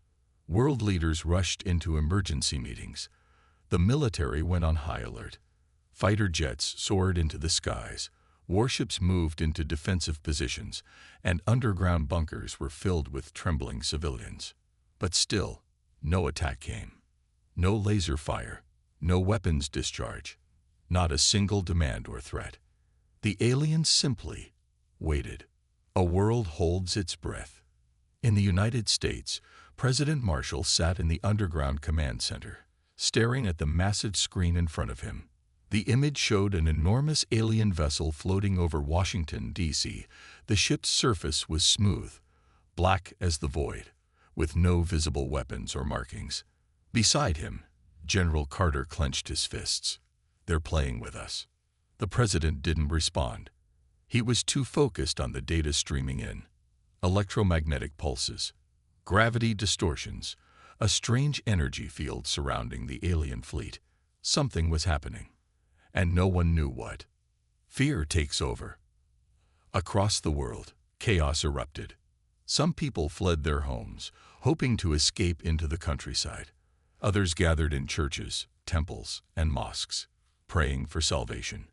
World leaders rushed into emergency meetings. The military went on high alert. Fighter jets soared into the skies. Warships moved into defensive positions, and underground bunkers were filled with trembling civilians. But still, no attack came. No laser fire, no weapons discharge, not a single demand or threat. The aliens simply waited. A world holds its breath. In the United States, President Marshall sat in the underground command center, staring at the massive screen in front of him. The image showed an enormous alien vessel floating over Washington, D.C. The ship's surface was smooth, black as the void, with no visible weapons or markings. Beside him, General Carter clenched his fists. "They're playing with us." The president didn't respond. He was too focused on the data streaming in. Electromagnetic pulses, gravity distortions, a strange energy field surrounding the alien fleet. Something was happening, and no one knew what. Fear takes over. Across the world, chaos erupted. Some people fled their homes, hoping to escape into the countryside. Others gathered in churches, temples, and mosques, praying for salvation.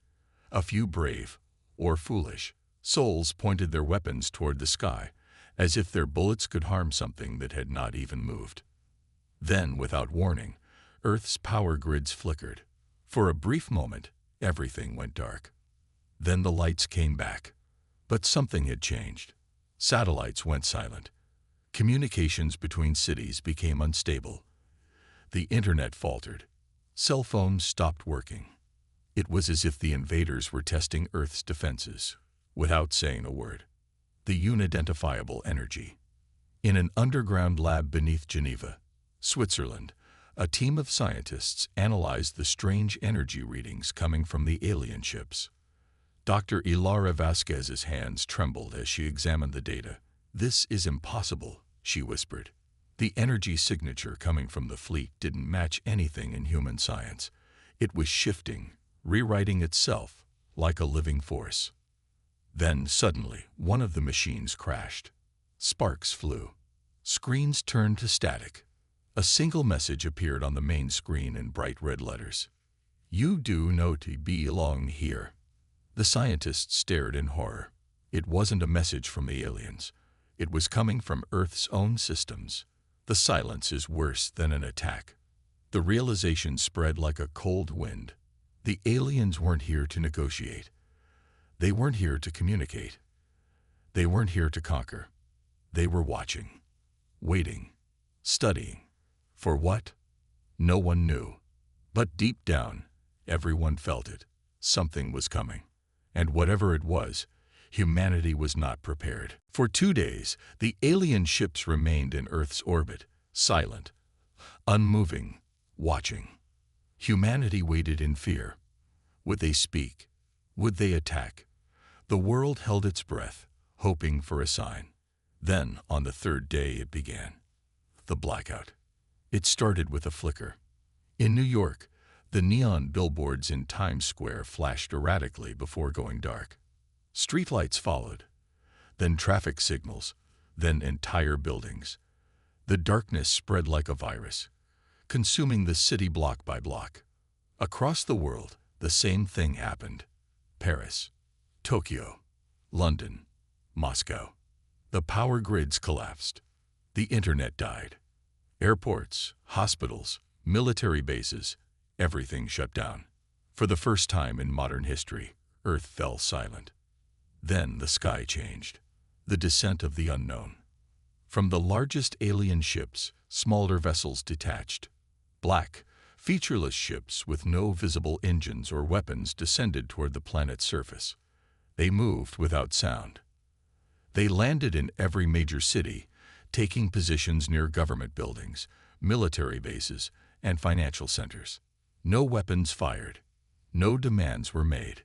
A few brave, or foolish, souls pointed their weapons toward the sky, as if their bullets could harm something that had not even moved. Then, without warning, Earth's power grids flickered. For a brief moment, everything went dark. Then the lights came back. But something had changed. Satellites went silent. Communications between cities became unstable. The internet faltered. Cell phones stopped working. It was as if the invaders were testing Earth's defenses, without saying a word. the unidentifiable energy. In an underground lab beneath Geneva, Switzerland, a team of scientists analyzed the strange energy readings coming from the alien ships. Dr. Ilara Vasquez's hands trembled as she examined the data. "This is impossible," she whispered. The energy signature coming from the fleet didn't match anything in human science. It was shifting, rewriting itself like a living force. Then, suddenly, one of the machines crashed. Sparks flew. Screens turned to static. A single message appeared on the main screen in bright red letters. "You do not belong here." The scientists stared in horror. It wasn't a message from the aliens. It was coming from Earth's own systems. The silence is worse than an attack. The realization spread like a cold wind. The aliens weren't here to negotiate. They weren't here to communicate. They weren't here to conquer. They were watching, waiting, studying. For what? No one knew. But deep down, everyone felt it. Something was coming. And whatever it was, humanity was not prepared. For 2 days, the alien ships remained in Earth's orbit, silent, unmoving, watching. Humanity waited in fear. Would they speak? Would they attack? The world held its breath, hoping for a sign. Then, on the 3rd day, it began. The blackout. It started with a flicker. In New York, the neon billboards in Times Square flashed erratically before going dark. Streetlights followed, then traffic signals, then entire buildings. The darkness spread like a virus, consuming the city block by block. Across the world, the same thing happened. Paris, Tokyo, London, Moscow. The power grids collapsed. The internet died. Airports, hospitals, military bases, everything shut down. For the first time in modern history, Earth fell silent. Then the sky changed. The descent of the unknown. From the largest alien ships, smaller vessels detached. Black, featureless ships with no visible engines or weapons descended toward the planet's surface. They moved without sound. They landed in every major city, taking positions near government buildings, military bases, and financial centers. No weapons fired. No demands were made.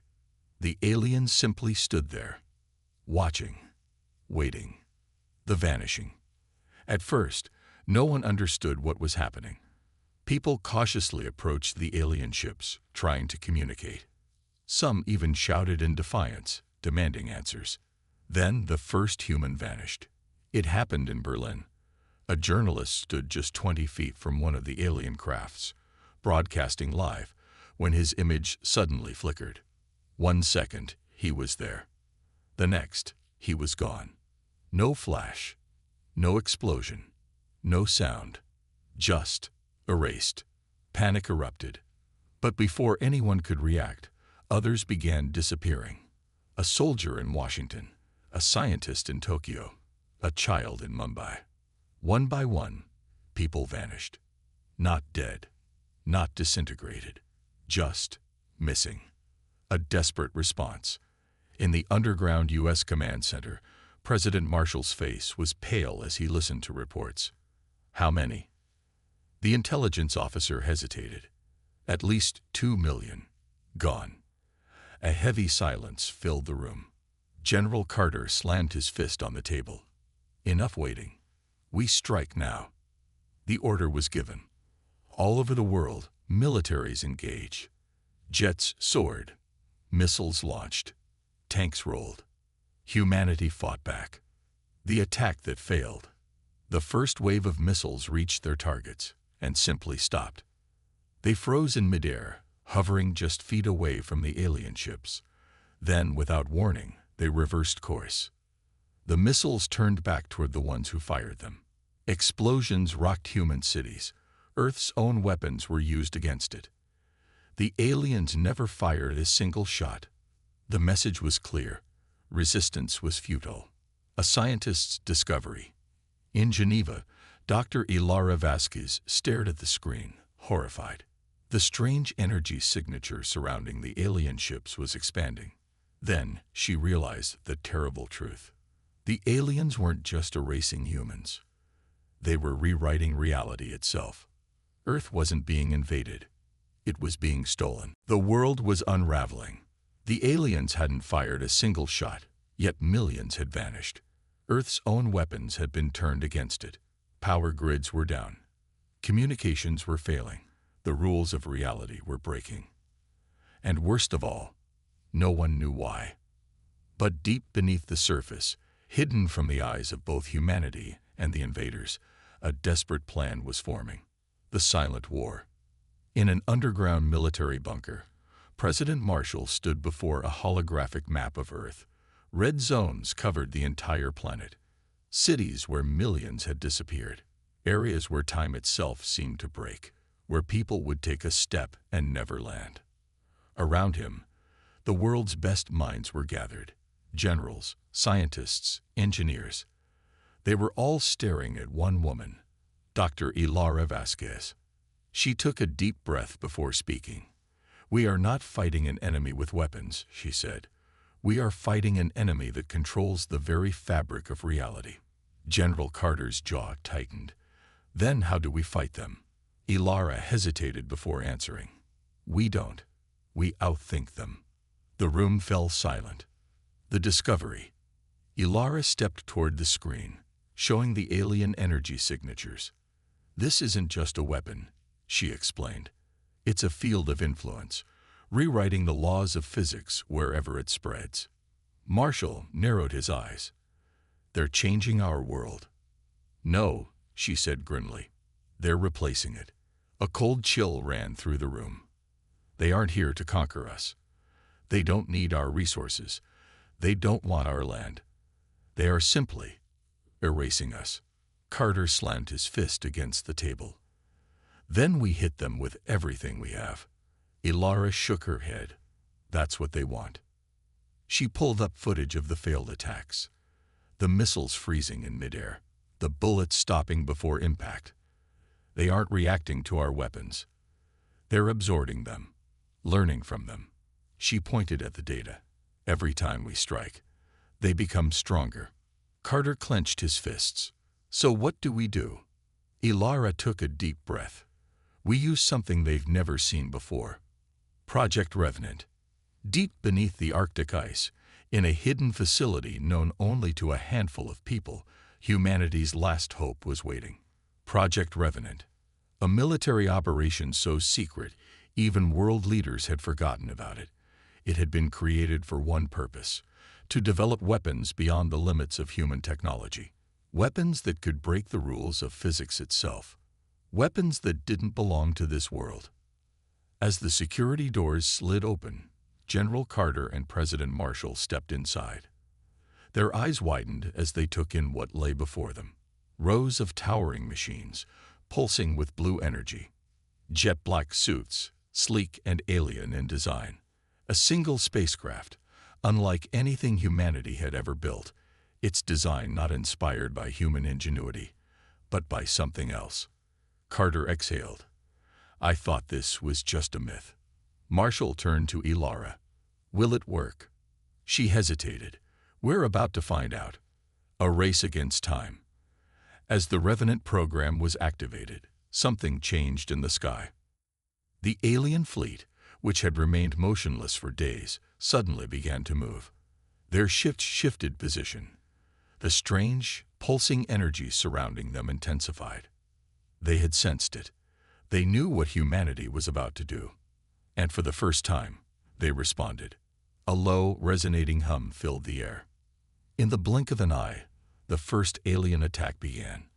The aliens simply stood there, watching, waiting, the vanishing. At first, no one understood what was happening. People cautiously approached the alien ships, trying to communicate. Some even shouted in defiance, demanding answers. Then the first human vanished. It happened in Berlin. A journalist stood just 20 feet from one of the alien crafts, broadcasting live, when his image suddenly flickered. 1 second, he was there. The next, he was gone. No flash, no explosion, no sound, just erased. Panic erupted. But before anyone could react, others began disappearing. A soldier in Washington, a scientist in Tokyo, a child in Mumbai. One by one, people vanished. Not dead, not disintegrated, just missing. A desperate response. In the underground U.S. command center, President Marshall's face was pale as he listened to reports. How many? The intelligence officer hesitated. At least 2 million. Gone. A heavy silence filled the room. General Carter slammed his fist on the table. Enough waiting. We strike now. The order was given. All over the world, militaries engaged. Jets soared. Missiles launched. Tanks rolled. Humanity fought back. The attack that failed. The first wave of missiles reached their targets and simply stopped. They froze in midair, hovering just feet away from the alien ships. Then, without warning, they reversed course. The missiles turned back toward the ones who fired them. Explosions rocked human cities. Earth's own weapons were used against it. The aliens never fired a single shot. The message was clear. Resistance was futile. A scientist's discovery. In Geneva, Dr. Ilara Vasquez stared at the screen, horrified. The strange energy signature surrounding the alien ships was expanding. Then she realized the terrible truth. The aliens weren't just erasing humans. They were rewriting reality itself. Earth wasn't being invaded. It was being stolen. The world was unraveling. The aliens hadn't fired a single shot, yet millions had vanished. Earth's own weapons had been turned against it. Power grids were down. Communications were failing. The rules of reality were breaking. And worst of all, no one knew why. But deep beneath the surface, hidden from the eyes of both humanity and the invaders, a desperate plan was forming. The Silent War. In an underground military bunker, President Marshall stood before a holographic map of Earth. Red zones covered the entire planet. Cities where millions had disappeared. Areas where time itself seemed to break, where people would take a step and never land. Around him, the world's best minds were gathered. Generals, scientists, engineers. They were all staring at one woman, Dr. Ilara Vasquez. She took a deep breath before speaking. "We are not fighting an enemy with weapons," she said. "We are fighting an enemy that controls the very fabric of reality." General Carter's jaw tightened. "Then how do we fight them?" Ilara hesitated before answering. "We don't. We outthink them." The room fell silent. The discovery. Ilara stepped toward the screen, showing the alien energy signatures. "This isn't just a weapon," she explained. "It's a field of influence, rewriting the laws of physics wherever it spreads." Marshall narrowed his eyes. "They're changing our world." "No," she said grimly. "They're replacing it." A cold chill ran through the room. "They aren't here to conquer us. They don't need our resources. They don't want our land. They are simply erasing us." Carter slammed his fist against the table. "Then we hit them with everything we have." Ilara shook her head. "That's what they want." She pulled up footage of the failed attacks. The missiles freezing in midair, the bullets stopping before impact. "They aren't reacting to our weapons. They're absorbing them, learning from them." She pointed at the data. "Every time we strike, they become stronger." Carter clenched his fists. "So what do we do?" Ilara took a deep breath. "We use something they've never seen before. Project Revenant. Deep beneath the Arctic ice, in a hidden facility known only to a handful of people, humanity's last hope was waiting. Project Revenant. A military operation so secret, even world leaders had forgotten about it. It had been created for one purpose: to develop weapons beyond the limits of human technology. Weapons that could break the rules of physics itself. Weapons that didn't belong to this world. As the security doors slid open, General Carter and President Marshall stepped inside. Their eyes widened as they took in what lay before them. Rows of towering machines, pulsing with blue energy. Jet-black suits, sleek and alien in design. A single spacecraft, unlike anything humanity had ever built, its design not inspired by human ingenuity, but by something else. Carter exhaled. "I thought this was just a myth." Marshall turned to Ilara. "Will it work?" She hesitated. "We're about to find out." A race against time. As the Revenant program was activated, something changed in the sky. The alien fleet, which had remained motionless for days, suddenly began to move. Their ships shifted position. The strange, pulsing energy surrounding them intensified. They had sensed it. They knew what humanity was about to do. And for the first time, they responded. A low, resonating hum filled the air. In the blink of an eye, the first alien attack began,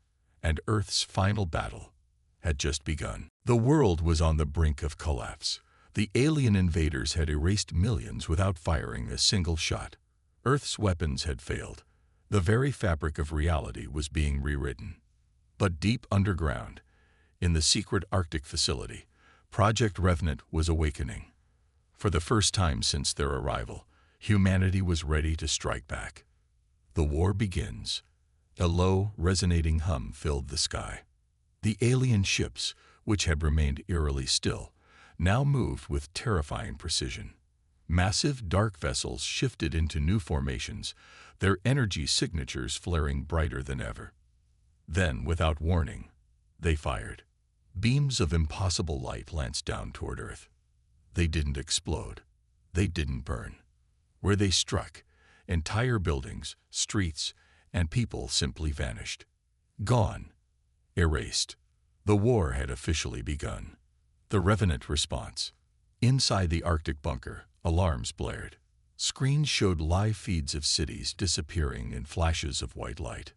and Earth's final battle had just begun. The world was on the brink of collapse. The alien invaders had erased millions without firing a single shot. Earth's weapons had failed. The very fabric of reality was being rewritten. But deep underground, in the secret Arctic facility, Project Revenant was awakening. For the first time since their arrival, humanity was ready to strike back. The war begins. A low, resonating hum filled the sky. The alien ships, which had remained eerily still, now moved with terrifying precision. Massive dark vessels shifted into new formations, their energy signatures flaring brighter than ever. Then, without warning, they fired. Beams of impossible light lanced down toward Earth. They didn't explode. They didn't burn. Where they struck, entire buildings, streets, and people simply vanished. Gone. Erased. The war had officially begun. The Revenant response. Inside the Arctic bunker, alarms blared. Screens showed live feeds of cities disappearing in flashes of white light.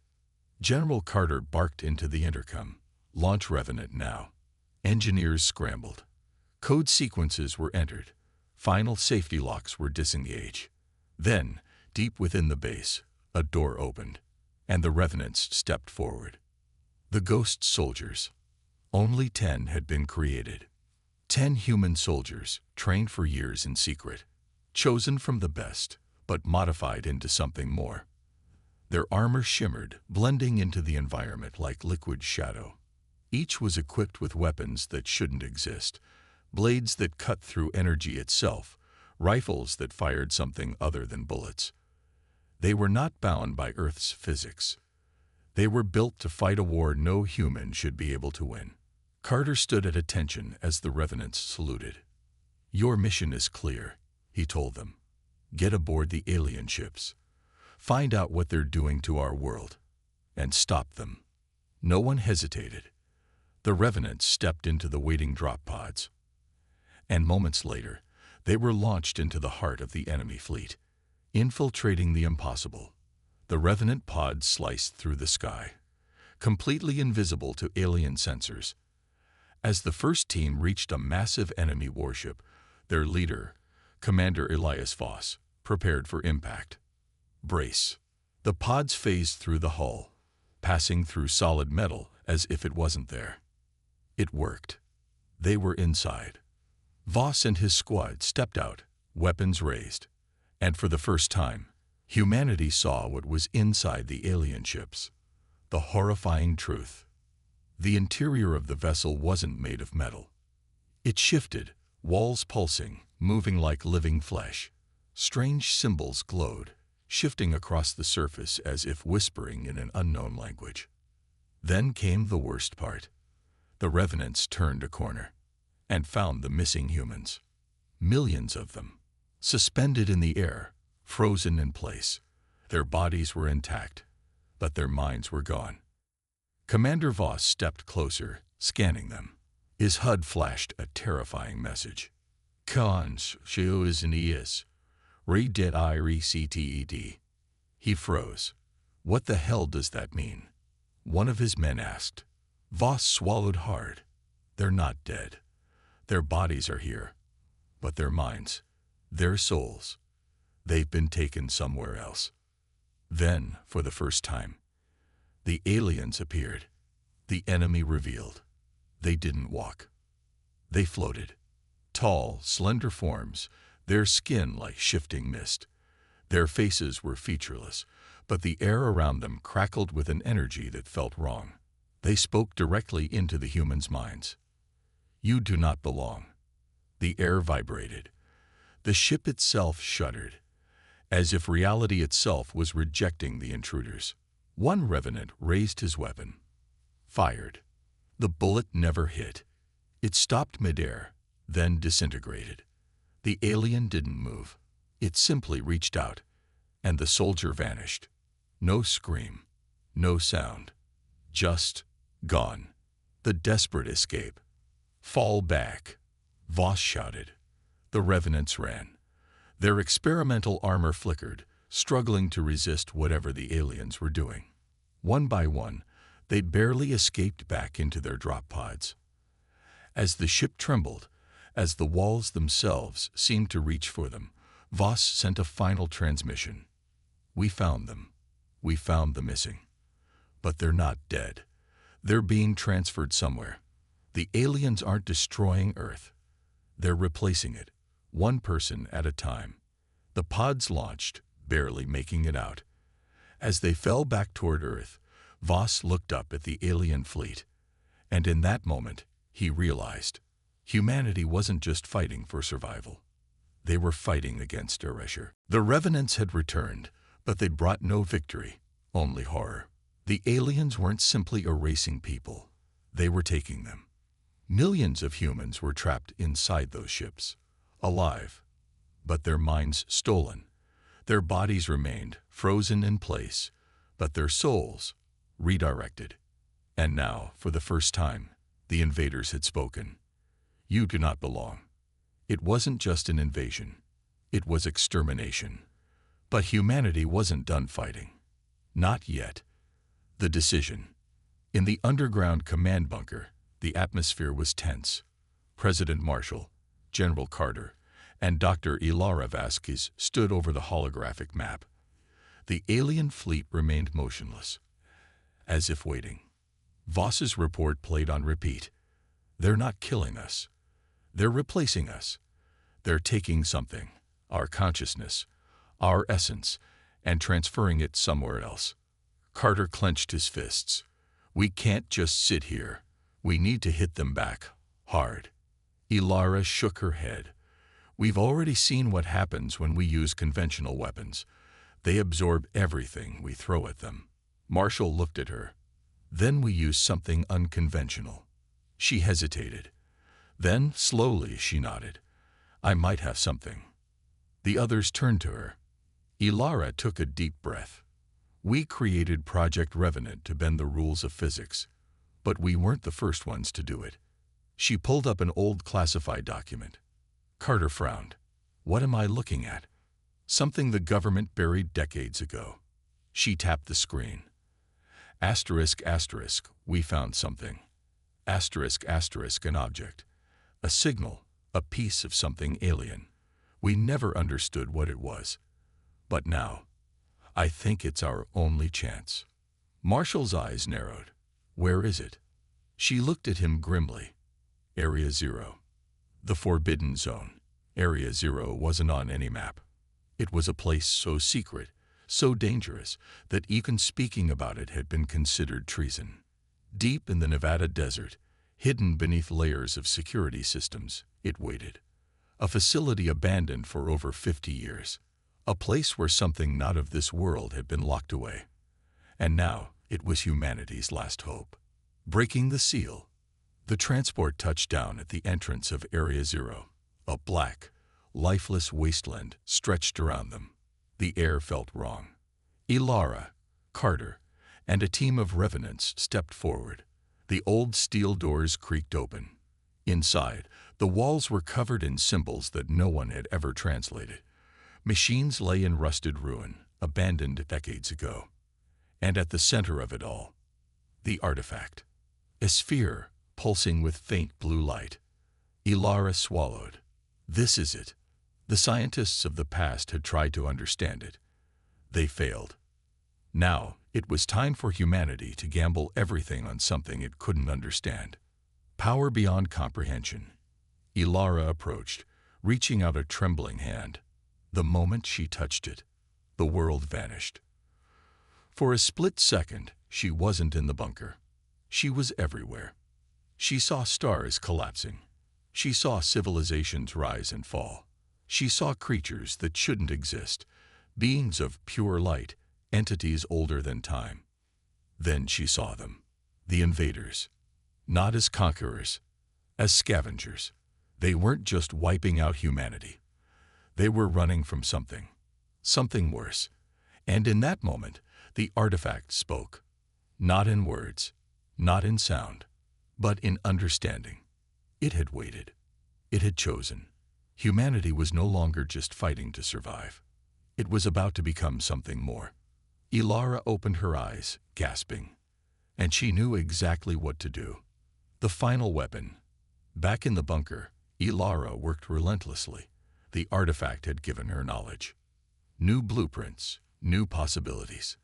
General Carter barked into the intercom. Launch Revenant now. Engineers scrambled. Code sequences were entered. Final safety locks were disengaged. Then, deep within the base, a door opened, and the Revenants stepped forward. The ghost soldiers. Only 10 had been created. 10 human soldiers, trained for years in secret, chosen from the best, but modified into something more. Their armor shimmered, blending into the environment like liquid shadow. Each was equipped with weapons that shouldn't exist, blades that cut through energy itself, rifles that fired something other than bullets. They were not bound by Earth's physics. They were built to fight a war no human should be able to win. Carter stood at attention as the Revenants saluted. "Your mission is clear," he told them. "Get aboard the alien ships. Find out what they're doing to our world, and stop them." No one hesitated. The Revenants stepped into the waiting drop pods. And moments later, they were launched into the heart of the enemy fleet, infiltrating the impossible. The Revenant pods sliced through the sky, completely invisible to alien sensors. As the first team reached a massive enemy warship, their leader, Commander Elias Voss, prepared for impact. Brace. The pods phased through the hull, passing through solid metal as if it wasn't there. It worked. They were inside. Voss and his squad stepped out, weapons raised, and for the first time, humanity saw what was inside the alien ships. The horrifying truth. The interior of the vessel wasn't made of metal. It shifted, walls pulsing, moving like living flesh. Strange symbols glowed, shifting across the surface as if whispering in an unknown language. Then came the worst part. The Revenants turned a corner and found the missing humans. Millions of them, suspended in the air, frozen in place. Their bodies were intact, but their minds were gone. Commander Voss stepped closer, scanning them. His HUD flashed a terrifying message. "Cons, Sheoisanias, Re-det I-Re-CTED." He froze. What the hell does that mean? One of his men asked. Voss swallowed hard. They're not dead. Their bodies are here, but their minds, their souls, they've been taken somewhere else. Then, for the first time, the aliens appeared. The enemy revealed. They didn't walk. They floated. Tall, slender forms, their skin like shifting mist. Their faces were featureless, but the air around them crackled with an energy that felt wrong. They spoke directly into the humans' minds. "You do not belong." The air vibrated. The ship itself shuddered, as if reality itself was rejecting the intruders. One Revenant raised his weapon. Fired. The bullet never hit. It stopped midair, then disintegrated. The alien didn't move. It simply reached out, and the soldier vanished. No scream, no sound. Just gone. The desperate escape. "Fall back," Voss shouted. The Revenants ran. Their experimental armor flickered, struggling to resist whatever the aliens were doing. One by one, they barely escaped back into their drop pods. As the ship trembled, as the walls themselves seemed to reach for them, Voss sent a final transmission. "We found them. We found the missing. But they're not dead. They're being transferred somewhere. The aliens aren't destroying Earth. They're replacing it, one person at a time." The pods launched, barely making it out. As they fell back toward Earth, Voss looked up at the alien fleet, and in that moment, he realized humanity wasn't just fighting for survival. They were fighting against erasure. The Revenants had returned, but they brought no victory, only horror. The aliens weren't simply erasing people. They were taking them. Millions of humans were trapped inside those ships, alive, but their minds stolen. Their bodies remained frozen in place, but their souls redirected. And now, for the first time, the invaders had spoken. You do not belong. It wasn't just an invasion. It was extermination. But humanity wasn't done fighting. Not yet. The decision. In the underground command bunker, the atmosphere was tense. President Marshall, General Carter, and Dr. Ilara Vasquez stood over the holographic map. The alien fleet remained motionless, as if waiting. Voss's report played on repeat. They're not killing us. They're replacing us. They're taking something, our consciousness, our essence, and transferring it somewhere else. Carter clenched his fists. We can't just sit here. We need to hit them back, hard. Ilara shook her head. We've already seen what happens when we use conventional weapons. They absorb everything we throw at them. Marshall looked at her. Then we use something unconventional. She hesitated. Then, slowly, she nodded. I might have something. The others turned to her. Ilara took a deep breath. We created Project Revenant to bend the rules of physics, but we weren't the first ones to do it. She pulled up an old classified document. Carter frowned. What am I looking at? Something the government buried decades ago. She tapped the screen. Asterisk, asterisk, we found something. Asterisk, asterisk, an object. A signal, a piece of something alien. We never understood what it was. But now, I think it's our only chance. Marshall's eyes narrowed. Where is it? She looked at him grimly. Area 0. The Forbidden Zone. Area 0 wasn't on any map. It was a place so secret, so dangerous, that even speaking about it had been considered treason. Deep in the Nevada desert, hidden beneath layers of security systems, it waited. A facility abandoned for over 50 years. A place where something not of this world had been locked away. And now it was humanity's last hope. Breaking the seal, the transport touched down at the entrance of Area 0. A black, lifeless wasteland stretched around them. The air felt wrong. Ilara, Carter, and a team of revenants stepped forward. The old steel doors creaked open. Inside, the walls were covered in symbols that no one had ever translated. Machines lay in rusted ruin, abandoned decades ago. And at the center of it all, the artifact. A sphere pulsing with faint blue light. Ilara swallowed. This is it. The scientists of the past had tried to understand it. They failed. Now, it was time for humanity to gamble everything on something it couldn't understand. Power beyond comprehension. Ilara approached, reaching out a trembling hand. The moment she touched it, the world vanished. For a split second, she wasn't in the bunker. She was everywhere. She saw stars collapsing. She saw civilizations rise and fall. She saw creatures that shouldn't exist, beings of pure light, entities older than time. Then she saw them, the invaders, not as conquerors, as scavengers. They weren't just wiping out humanity. They were running from something worse. And in that moment, the artifact spoke, not in words, not in sound, but in understanding. It had waited. It had chosen. Humanity was no longer just fighting to survive. It was about to become something more. Ilara opened her eyes, gasping, and she knew exactly what to do. The final weapon. Back in the bunker, Ilara worked relentlessly. The artifact had given her knowledge. New blueprints, new possibilities.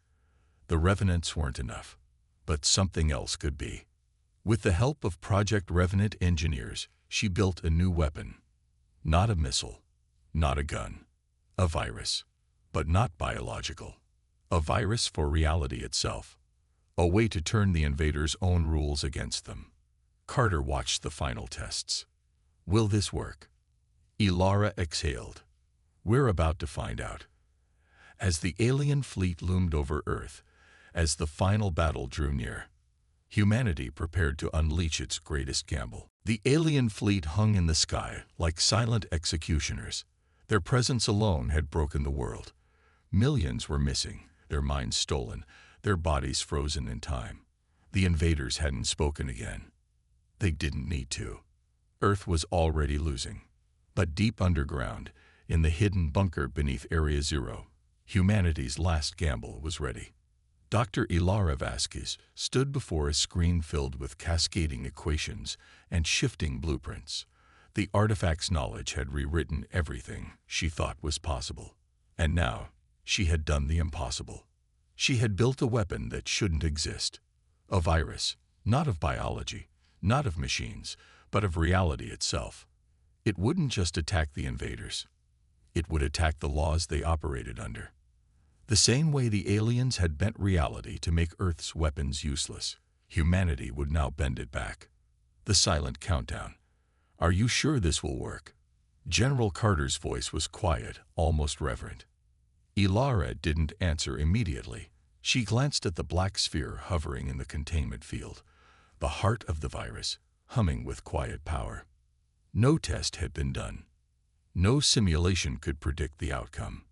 The Revenants weren't enough, but something else could be. With the help of Project Revenant engineers, she built a new weapon. Not a missile, not a gun. A virus, but not biological. A virus for reality itself. A way to turn the invaders' own rules against them. Carter watched the final tests. Will this work? Ilara exhaled. We're about to find out. As the alien fleet loomed over Earth, as the final battle drew near, humanity prepared to unleash its greatest gamble. The alien fleet hung in the sky like silent executioners. Their presence alone had broken the world. Millions were missing, their minds stolen, their bodies frozen in time. The invaders hadn't spoken again. They didn't need to. Earth was already losing. But deep underground, in the hidden bunker beneath Area Zero, humanity's last gamble was ready. Dr. Ilara Vasquez stood before a screen filled with cascading equations and shifting blueprints. The artifact's knowledge had rewritten everything she thought was possible. And now, she had done the impossible. She had built a weapon that shouldn't exist. A virus, not of biology, not of machines, but of reality itself. It wouldn't just attack the invaders. It would attack the laws they operated under. The same way the aliens had bent reality to make Earth's weapons useless, humanity would now bend it back. The silent countdown. Are you sure this will work? General Carter's voice was quiet, almost reverent. Ilara didn't answer immediately. She glanced at the black sphere hovering in the containment field, the heart of the virus, humming with quiet power. No test had been done. No simulation could predict the outcome,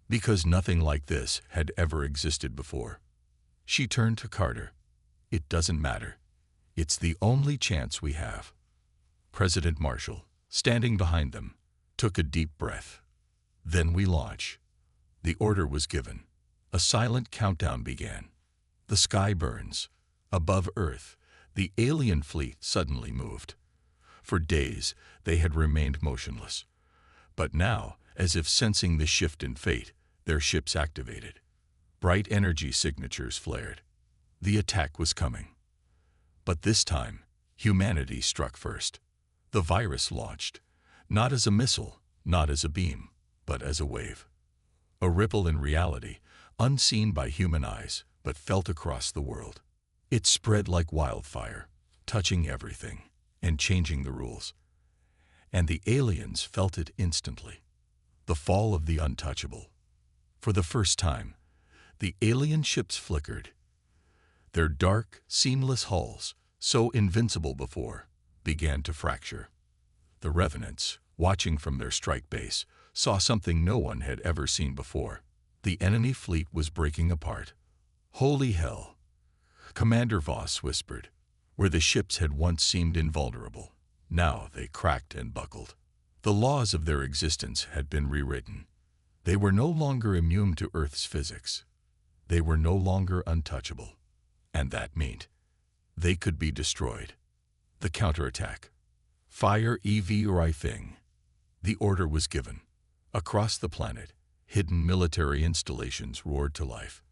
because nothing like this had ever existed before. She turned to Carter. It doesn't matter. It's the only chance we have. President Marshall, standing behind them, took a deep breath. Then we launch. The order was given. A silent countdown began. The sky burns. Above Earth, the alien fleet suddenly moved. For days, they had remained motionless. But now, as if sensing the shift in fate, their ships activated. Bright energy signatures flared. The attack was coming. But this time, humanity struck first. The virus launched, not as a missile, not as a beam, but as a wave. A ripple in reality, unseen by human eyes, but felt across the world. It spread like wildfire, touching everything and changing the rules. And the aliens felt it instantly. The fall of the untouchable. For the first time, the alien ships flickered. Their dark, seamless hulls, so invincible before, began to fracture. The revenants, watching from their strike base, saw something no one had ever seen before. The enemy fleet was breaking apart. Holy hell! Commander Voss whispered. Where the ships had once seemed invulnerable, now they cracked and buckled. The laws of their existence had been rewritten. They were no longer immune to Earth's physics. They were no longer untouchable. And that meant they could be destroyed. The counterattack. Fire HFY Thing. The order was given. Across the planet, hidden military installations roared to life.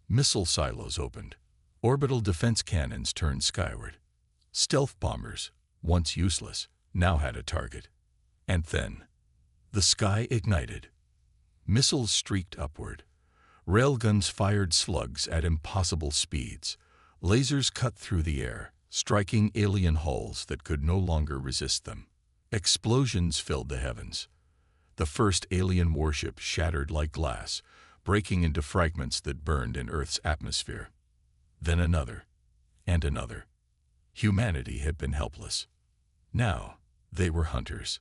Missile silos opened. Orbital defense cannons turned skyward. Stealth bombers, once useless, now had a target. And then, the sky ignited. Missiles streaked upward. Railguns fired slugs at impossible speeds. Lasers cut through the air, striking alien hulls that could no longer resist them. Explosions filled the heavens. The first alien warship shattered like glass, breaking into fragments that burned in Earth's atmosphere. Then another, and another. Humanity had been helpless. Now, they were hunters.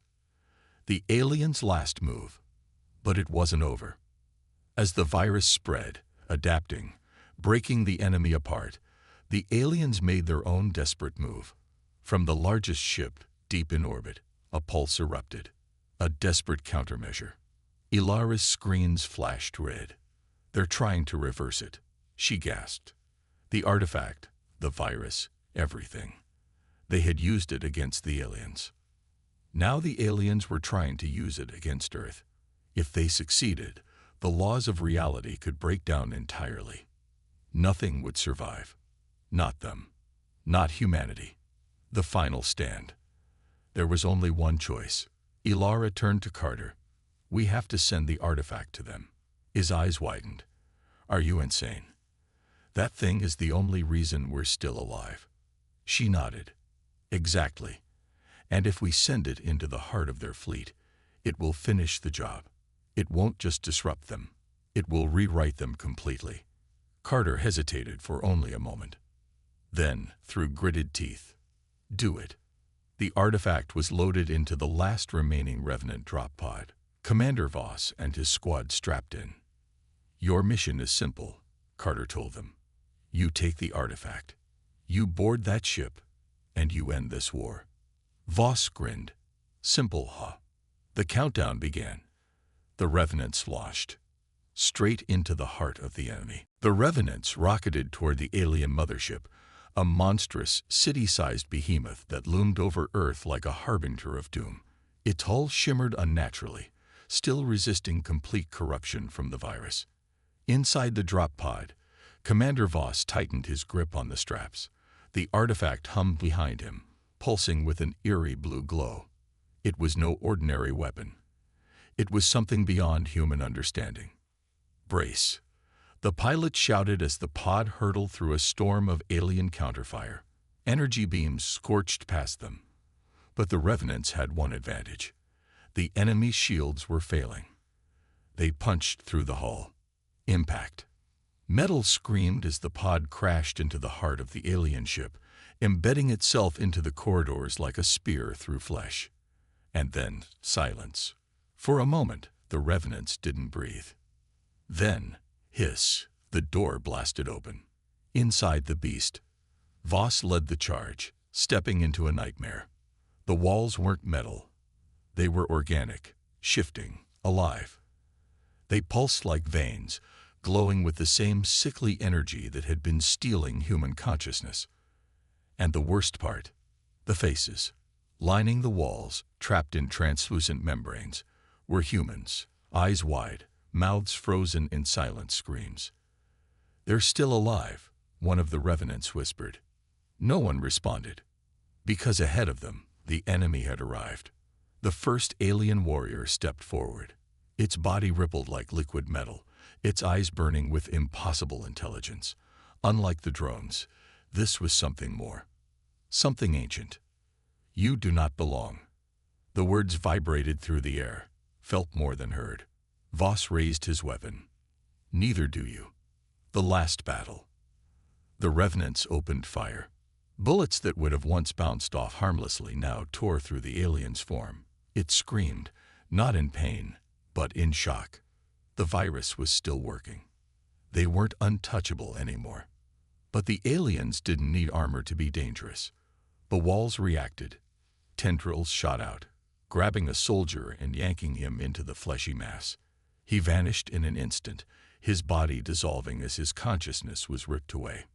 The aliens' last move. But it wasn't over. As the virus spread, adapting, breaking the enemy apart, the aliens made their own desperate move. From the largest ship, deep in orbit, a pulse erupted. A desperate countermeasure. Ilara's screens flashed red. They're trying to reverse it, she gasped. The artifact, the virus, everything. They had used it against the aliens. Now the aliens were trying to use it against Earth. If they succeeded, the laws of reality could break down entirely. Nothing would survive. Not them. Not humanity. The final stand. There was only one choice. Ilara turned to Carter. We have to send the artifact to them. His eyes widened. Are you insane? That thing is the only reason we're still alive. She nodded. Exactly. And if we send it into the heart of their fleet, it will finish the job. It won't just disrupt them. It will rewrite them completely. Carter hesitated for only a moment. Then, through gritted teeth, "Do it." The artifact was loaded into the last remaining Revenant drop pod. Commander Voss and his squad strapped in. "Your mission is simple," Carter told them. "You take the artifact. You board that ship, and you end this war." Voss grinned. "Simple, huh?" The countdown began. The Revenants sloshed straight into the heart of the enemy. The Revenants rocketed toward the alien mothership, a monstrous, city-sized behemoth that loomed over Earth like a harbinger of doom. Its hull shimmered unnaturally, still resisting complete corruption from the virus. Inside the drop pod, Commander Voss tightened his grip on the straps. The artifact hummed behind him, pulsing with an eerie blue glow. It was no ordinary weapon. It was something beyond human understanding. "Brace," the pilot shouted as the pod hurtled through a storm of alien counterfire. Energy beams scorched past them. But the Revenants had one advantage. The enemy's shields were failing. They punched through the hull. Impact. Metal screamed as the pod crashed into the heart of the alien ship, embedding itself into the corridors like a spear through flesh. And then silence. For a moment, the Revenants didn't breathe. Then, hiss, the door blasted open. Inside the beast, Voss led the charge, stepping into a nightmare. The walls weren't metal. They were organic, shifting, alive. They pulsed like veins, glowing with the same sickly energy that had been stealing human consciousness. And the worst part, the faces, lining the walls, trapped in translucent membranes, were humans, eyes wide, mouths frozen in silent screams. "They're still alive," one of the Revenants whispered. No one responded, because ahead of them, the enemy had arrived. The first alien warrior stepped forward. Its body rippled like liquid metal, its eyes burning with impossible intelligence. Unlike the drones, this was something more. Something ancient. "You do not belong." The words vibrated through the air, felt more than heard. Voss raised his weapon. "Neither do you." The last battle. The Revenants opened fire. Bullets that would have once bounced off harmlessly now tore through the alien's form. It screamed, not in pain, but in shock. The virus was still working. They weren't untouchable anymore. But the aliens didn't need armor to be dangerous. The walls reacted. Tendrils shot out, grabbing a soldier and yanking him into the fleshy mass. He vanished in an instant, his body dissolving as his consciousness was ripped away.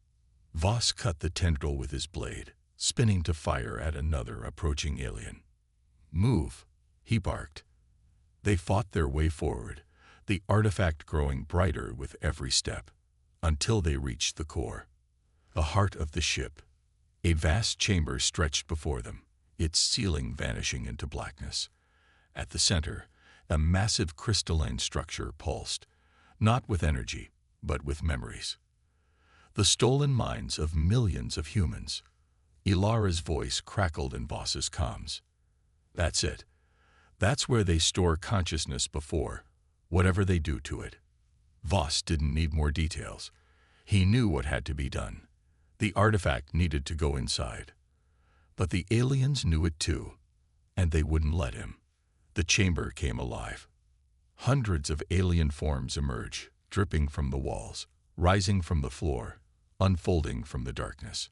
Voss cut the tendril with his blade, spinning to fire at another approaching alien. "Move," he barked. They fought their way forward, the artifact growing brighter with every step, until they reached the core, the heart of the ship. A vast chamber stretched before them, its ceiling vanishing into blackness. At the center, a massive crystalline structure pulsed, not with energy, but with memories. The stolen minds of millions of humans. Ilara's voice crackled in Voss's comms. "That's it. That's where they store consciousness before, whatever they do to it." Voss didn't need more details. He knew what had to be done. The artifact needed to go inside. But the aliens knew it too, and they wouldn't let him. The chamber came alive. Hundreds of alien forms emerged, dripping from the walls, rising from the floor, unfolding from the darkness.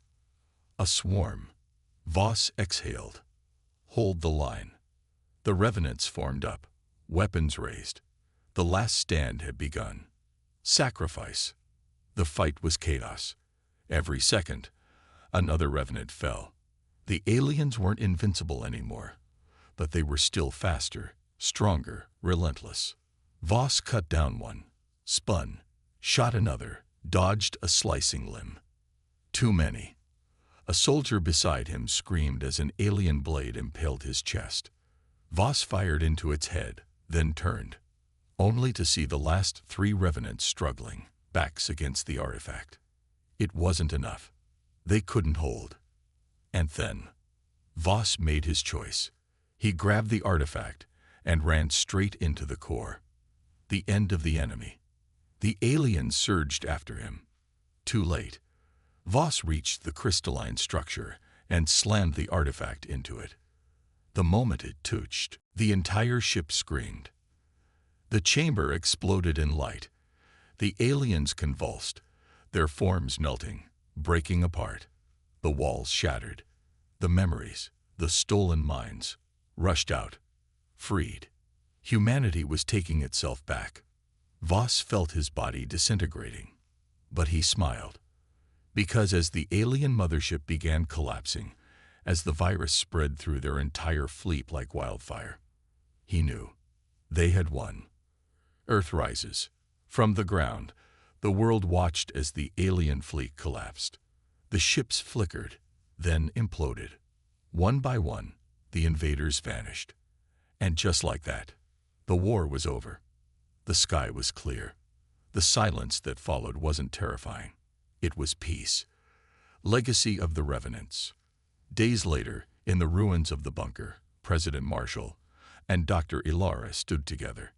A swarm. Voss exhaled. "Hold the line." The Revenants formed up, weapons raised. The last stand had begun. Sacrifice. The fight was chaos. Every second, another Revenant fell. The aliens weren't invincible anymore, but they were still faster, stronger, relentless. Voss cut down one, spun, shot another, dodged a slicing limb. Too many. A soldier beside him screamed as an alien blade impaled his chest. Voss fired into its head, then turned, only to see the last 3 Revenants struggling, backs against the artifact. It wasn't enough. They couldn't hold. And then, Voss made his choice. He grabbed the artifact and ran straight into the core. the end of the enemy. The aliens surged after him. Too late. Voss reached the crystalline structure and slammed the artifact into it. The moment it touched, the entire ship screamed. The chamber exploded in light. The aliens convulsed, their forms melting, breaking apart. The walls shattered. The memories, the stolen minds, rushed out, freed. Humanity was taking itself back. Voss felt his body disintegrating, but he smiled. Because as the alien mothership began collapsing, as the virus spread through their entire fleet like wildfire, he knew they had won. Earth rises. From the ground, the world watched as the alien fleet collapsed. The ships flickered, then imploded. One by one, the invaders vanished. And just like that, the war was over. The sky was clear. The silence that followed wasn't terrifying. It was peace. Legacy of the Revenants. Days later, in the ruins of the bunker, President Marshall and Dr. Ilara stood together.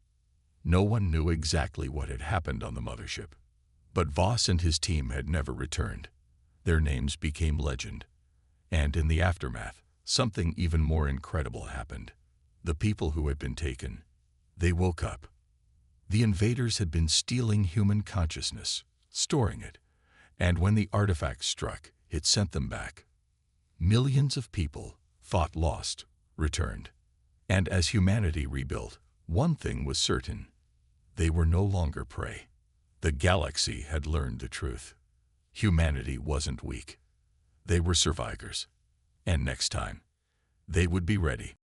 No one knew exactly what had happened on the mothership, but Voss and his team had never returned. Their names became legend. And in the aftermath, something even more incredible happened. The people who had been taken, they woke up. The invaders had been stealing human consciousness, storing it, and when the artifact struck, it sent them back. Millions of people, thought lost, returned. And as humanity rebuilt, one thing was certain. They were no longer prey. The galaxy had learned the truth. Humanity wasn't weak. They were survivors. And next time, they would be ready.